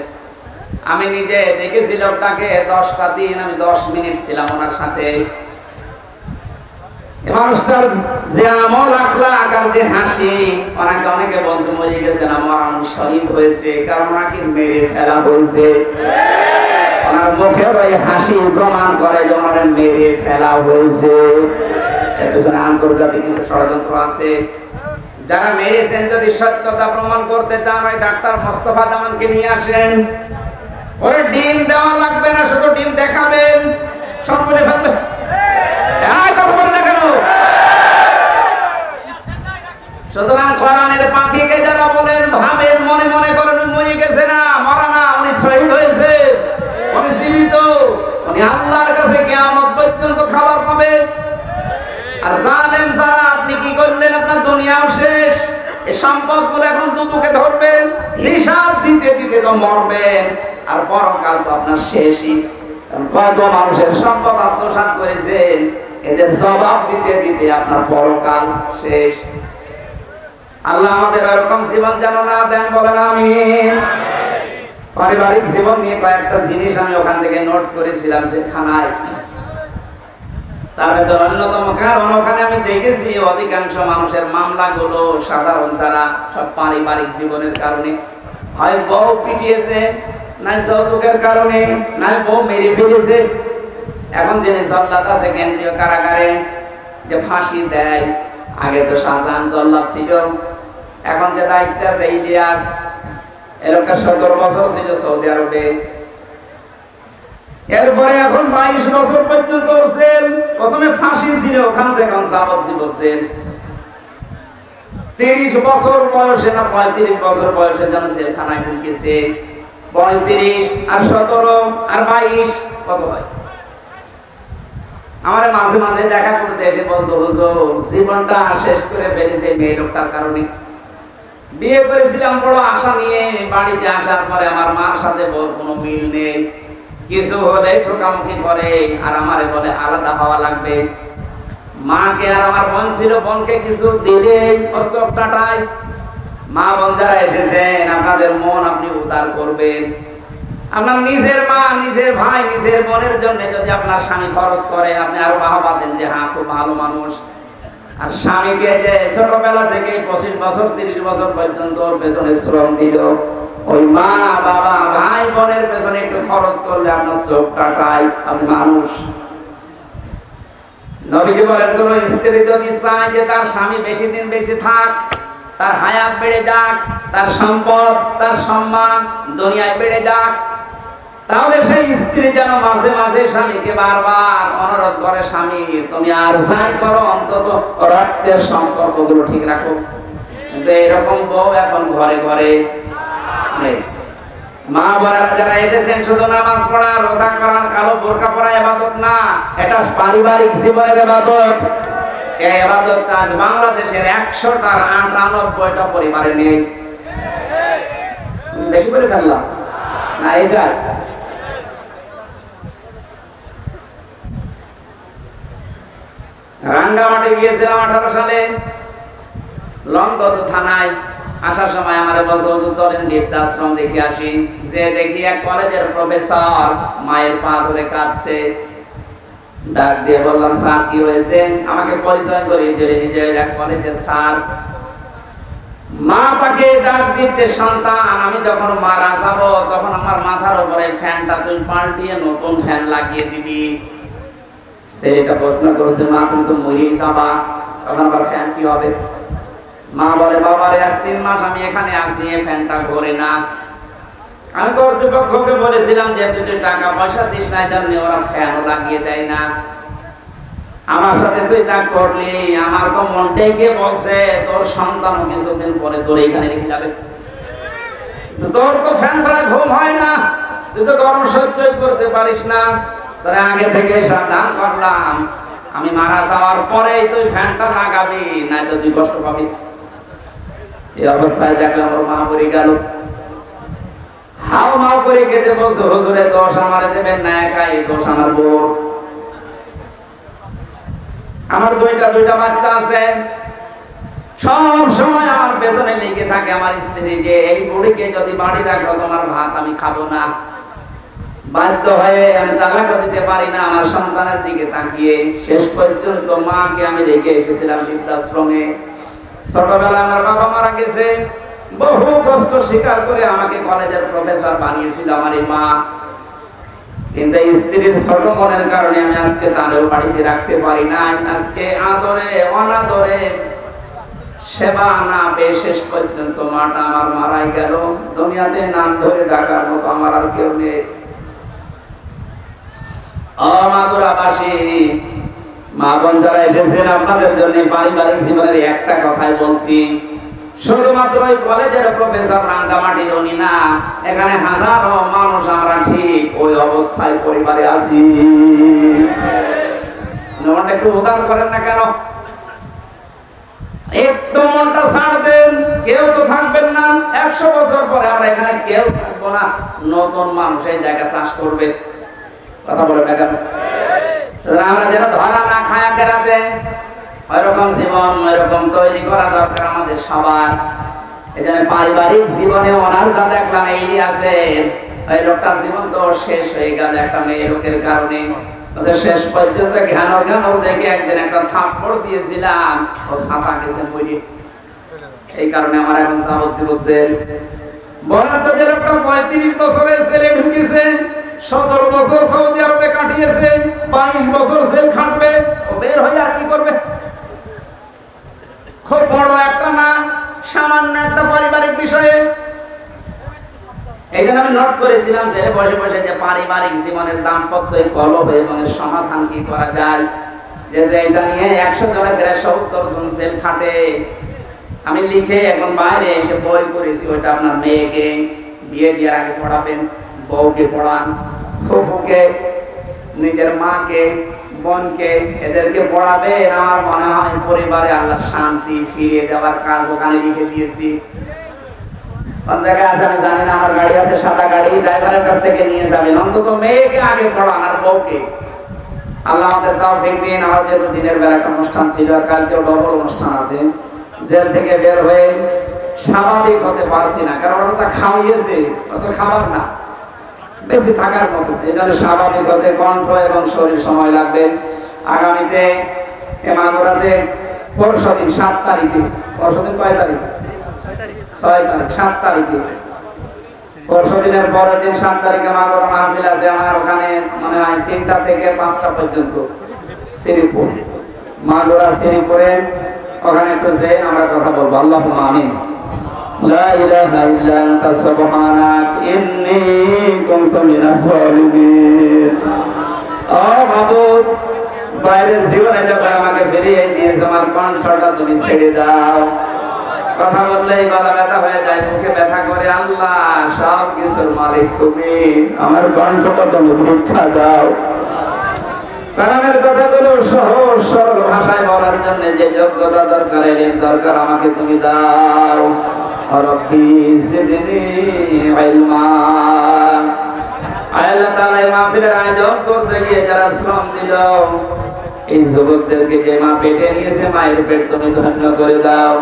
আমি নিজে দেখেছিলাম তাকে 10টা দিন, আমি 10 মিনিট ছিলাম ওনার সাথে। মানুষটার যে আমল আখলাক আর যে হাসি, ওনাকে অনেকে বলছে মরে গেছে না, মরণ শহীদ হয়েছে, কারণ ওনাকে মেরে ফেলা হয়েছে। ওনার মুখের ওই হাসি প্রমাণ করে যে ওনাকে মেরে ফেলা হয়েছে। এর পেছনে আন্তর্জাতিক কিছু ষড়যন্ত্র আছে। যারা মেরেছেন যদি সত্যতা প্রমাণ করতে চান, ওই ডাক্তার মোস্তফা জামানকে নিয়ে আসেন। ওরে ডিম দেওয়া লাগবে না, শুধু ডিম দেখাবেন, সব বলে ফেলবেন। সুতরাং কোরআনের পাখিকে যারা বলেন, ভাবেন, মনে মনে করেন মরে গেছে না, মরা না, উনি শহীদ হয়েছে, উনি জীবিত, উনি আল্লাহর কাছে কিয়ামত পর্যন্ত খাবার পাবে। আর জানেন যারা, আপনি কি করলেন? আপনার দুনিয়াও শেষ, এই সম্পদগুলো এখন দুটোকে ধরবেন, হিসাব দিতে দিতে তো মরবেন, আর পরকাল তো আপনার শেষই। কত মানুষের সম্পদ আত্মসাৎ করেছেন, এদের জবাব দিতে দিতে আপনার পরকাল শেষ। আল্লাহ আমাদের এরকম জীবন যেন না দেন, বলেন আমিন। পারিবারিক জীবন নিয়ে কয়েকটা জিনিস আমি ওখান থেকে নোট করেছিলাম জেলখানায়। তার ভেতর অন্যতম কারণ, ওখানে আমি দেখেছি অধিকাংশ মানুষের মামলাগুলো সাধারণ, তারা সব পারিবারিক জীবনের কারণে, হয় বউ পিটিয়েছে, নাই যৌতুকের কারণে, নাই বউ মেরে ফেলেছে। এখন যিনি জল্লাদ আছে কেন্দ্রীয় কারাগারে, যে ফাঁসি দেয়, আগে তো শাহজাহান জল্লাদ ছিল, এখন যে দায়িত্বে আছে ইলিয়াস, এরকম 17 বছর ছিল সৌদি আরবে। এরপরে এখন 22 বছর পর্যন্ত জেল। প্রথমে ফাঁসি ছিল, ওখান থেকে যাবজ্জীবন জেল। 30 বছর বয়সে না 35 বছর বয়সে যেন জেলখানায় ঢুকেছে। 35 আর 17 আর 22 কত হয়? আমার মাঝে মাঝে দেখা করতে এসে বলতো, হুজুর জীবনটা শেষ করে ফেলেছে মেয়ে লোকটার কারণে। বিয়ে করেছিলাম বড় আশা নিয়ে, বাড়িতে আসার পরে আমার মার সাথে কোনো মিল নেই, কিছু হলে ঠোকামুখি করে আর আমারে বলে আলাদা হওয়া লাগবে। মাকে আর আমার বোন ছিল, বোনকে কিছু দিলে ওর চোখ টাটায়। মা বোন যারা এসেছেন আপনাদের মন আপনি উদার করবেন। আপনার নিজের মা, নিজের ভাই, নিজের বোনের জন্য যদি আপনার স্বামী খরচ করে, আপনি আরো বাহবা দেন যে হ্যাঁ খুব ভালো মানুষ। আর স্বামীকে যে ছোটবেলা থেকে 25 বছর 30 বছর পর্যন্ত ওর পেছনে শ্রম দিল, ওই মা বাবা ভাই বোনের পেছনে একটু খরচ করলে আপনার চোখ টাটায়, আপনি মানুষ। নবীজি বলেন, কোন স্ত্রী যদি চায় যে তার স্বামী বেশি দিন বেঁচে থাক, তার হায়াত বেড়ে যাক, তার সম্পদ তার সম্মান দুনিয়ায় বেড়ে যাক, তাহলে সেই স্ত্রী যেন মাঝে মাঝে স্বামীকে বারবার অনুরোধ করে, স্বামী তুমি আর যাই করো অন্তত রক্তের সম্পর্কগুলো ঠিক রাখো। কিন্তু এরকম বউ এখন ঘরে ঘরে নেই। মা বোনেরা যারা এসেছেন, শুধু নামাজ পড়া, রোজা করা, কালো বোরকা পরা ইবাদত না, এটা পারিবারিক জীবনের ইবাদত। এই ইবাদতটা আজ বাংলাদেশের 100টার 98টা পরিবারে নেই। বেশি করে ফেললাম না? এটা রাঙ্গামাটি গিয়েছিলাম 18 সালে, লংগদু থানায়। আসার সময় আমার বছর চলেন বৃদ্ধাশ্রম দেখে আসি। যে দেখি এক কলেজের প্রফেসর মায়ের পা ধরে কাঁদছে। ডাক দিয়ে বললাম, স্যার কি হয়েছে? আমাকে পরিচয় করিয়ে দিলেন, নিজে এক কলেজের স্যার। মা পাকে ডাক দিচ্ছে, সন্তান আমি যখন মারা যাব তখন আমার মাথার উপরে ফ্যানটা তুই পাল্টিয়ে নতুন ফ্যান লাগিয়ে দিবি। সেটা প্রশ্ন করেছে, মা তুমি তো মরেই যাবা, তখন আবার ফ্যান কি হবে? মা বলে, বাবারে আজ 3 মাস আমি এখানে আসি, ফ্যানটা ঘোরে না। আমি কর্তৃপক্ষকে বলেছিলাম যে তুই টাকা পয়সা দিস না, এটা নিয়ে ওরা ফ্যানও লাগিয়ে দেয় না। আমার সাথে তুই যা করলি, আমার তো মনটাই গিয়ে বলছে তোর সন্তান কিছুদিন পরে তোর এখানে রেখে যাবে। তোর তো ফ্যান ছাড়া ঘুম হয় না, তুই তো গরম সহ্যই করতে পারিস না। তোর আগে থেকে সাবধান করলাম, আমি মারা যাওয়ার পরে তুই ফ্যানটা লাগাবি, না তো তুই কষ্ট পাবি। এই অবস্থায় দেখলাম ওর মা মরে গেল। হাও মাও করে কেটে বলছো, হুজুরের দোষ আমারে দেবেন না, একাই দোষ আমার বউ। আমার দুইটা বাচ্চা আছে, সব সময় আমার পেছনে লেগে থাকে আমার স্ত্রী যে এই বুড়িকে যদি বাড়ি রাখো তোমার ভাত আমি খাবো না। বাধ্য হয়ে আমি তালাকও দিতে পারি না আমার সন্তানের দিকে তাকিয়ে। শেষ পর্যন্ত মাকে আমি রেখে এসেছিলাম বৃদ্ধাশ্রমে। ছোটবেলায় আমার বাবা মারা গেছে, বহু কষ্ট স্বীকার করে আমাকে কলেজের প্রফেসর বানিয়েছিল আমার এই মা। কিন্তু স্ত্রীর ছোট মনের কারণে আমি আজকে তাদের বাড়িতে রাখতে পারি নাই। আজকে আদরে অনাদরে সেবা না পেয়ে শেষ পর্যন্ত মাটা আমার মারাই গেল। দুনিয়াতে নাম ধরে ডাকার মতো আমার আর কেউ নেই। মাগুরাবাসী মা বোন যারা এসেছেন, আপনাদের জন্য পারিবারিক জীবনের একটা কথাই বলছি। শুধুমাত্র ওই কলেজের প্রফেসর রাঙ্গামাটির উনি না, এখানে হাজারো মানুষ আমরা ঠিক ওই অবস্থায় পরিবারে আছি। মনটা একটু উদার করেন না কেন? একটু মনটা ছাড় দেন। কেউ তো থাকবেন না, 100 বছর পরে আমরা এখানে কেউ থাকবো না। নতুন মানুষ এই জায়গা চাষ করবে। কথা বলে না কেন? আমরা যেন ধরা না খায়া কেরাতে ওইরকম জীবন ওইরকম তৈরি করা দরকার আমাদের সবার। এই জন্য পারিবারিক জীবনে ওনার যা দেখলাম এই আছে, ওই লোকটার জীবন তো শেষ হয়ে গেল একটা মেয়ে লোকের কারণে। শেষ পর্যন্ত ঘ্যান দেখে একদিন একটা থাপ্পড় দিয়েছিলাম, ও ছাতা গেছে মরে। এই কারণে আমার এখন চা হচ্ছে বুঝছেন। বলেন তো যে লোকটা 35 বছরের ছেলে ঢুকেছে, 17 বছর সৌদি আরবে কাটিয়েছে, 22 বছর জেল খাটবে, ও বের হয়ে আর কি করবে? খুব বড় একটা না, সামান্য একটা পারিবারিক বিষয়ে। এই জন্য আমি নোট করেছিলাম যে বসে বসে যে পারিবারিক জীবনের দাম্পত্য কলহ এবং এর সমাধান কি করা যায়। যে এটা নিয়ে 100 জনের প্রায় 70 জন জেল খাটে। আমি লিখে এখন বাইরে এসে বই করেছি, ওইটা আপনার মেয়েকে বিয়ে দিয়ে আগে পড়াবেন, বউকে পড়ান, ফুফুকে, নিজের মাকে, বোনকে, এদেরকে পড়াবেন। আমার মনে হয় পরিবারে আল্লাহ শান্তি ফিরিয়ে দেওয়ার কাজ ওখানে লিখে দিয়েছি। কোন জায়গায় আছে আমি জানি না, আমার গাড়ি আছে, সাদা গাড়ি, ড্রাইভারের কাছ থেকে নিয়ে যাবেন। অন্তত মেয়েকে আগে পড়ান আর বউকে। আল্লাহ আমাদের তৌফিক দিন। আমাদের দিনের বেলা একটা অনুষ্ঠান ছিল, আর কালকেও ডবল অনুষ্ঠান আছে। জেল থেকে বের হয়ে স্বাভাবিক হতে পারছি না, কারণ ওরা তো খাওয়াইয়েছে, অত খাবার না, বেশি থাকার মতো। এই জন্য স্বাভাবিক হতে কণ্ঠ এবং শরীর সময় লাগবে। আগামীতে মাগুরাতে পরশুদিন 7 তারিখে, পরশুদিন কয় তারিখ? 6 তারিখ, 7 তারিখে, পরশুদিনের পরের দিন 7 তারিখে মাগুরা মাহফিল আছে আমার ওখানে, মনে হয় 3টা থেকে 5টা পর্যন্ত শ্রীপুর, মাগুরা শ্রীপুরে। ওখানে একটু যেয়ে আমরা কথা বলবো। আল্লাহুম্মা আমিন। লা ইলাহা ইল্লা আনতা সুবহানাক ইন্নী কুনতু মিনাজ জালিমিন। ও মাবুদ, বাইরের জীবনে যখন আমাকে ফিরিয়ে দিয়েছো, আমার কণ্ঠটা তুমি ছেড়ে দাও। কথা বললেই গলা ব্যথা হয়ে যায়, মুখে ব্যথা করে। আল্লাহ, সব কিছুর মালিক তুমি, আমার কণ্ঠটা তুমি রক্ষা দাও। কালামের কথাগুলো সহজ সরল ভাষায় বলার জন্য যে যোগ্যতা দরকার, এলিম দরকার, আমাকে তুমি দাও। রব্বি জিদনি ইলমা। আল্লাহ তাআলা এই মাহফিলের আয়োজন করতে গিয়ে যারা শ্রম দিল, এই যুবকদেরকে যে মা পেটে নিয়েছে, মায়ের পেট তুমি ধন্য করে দাও।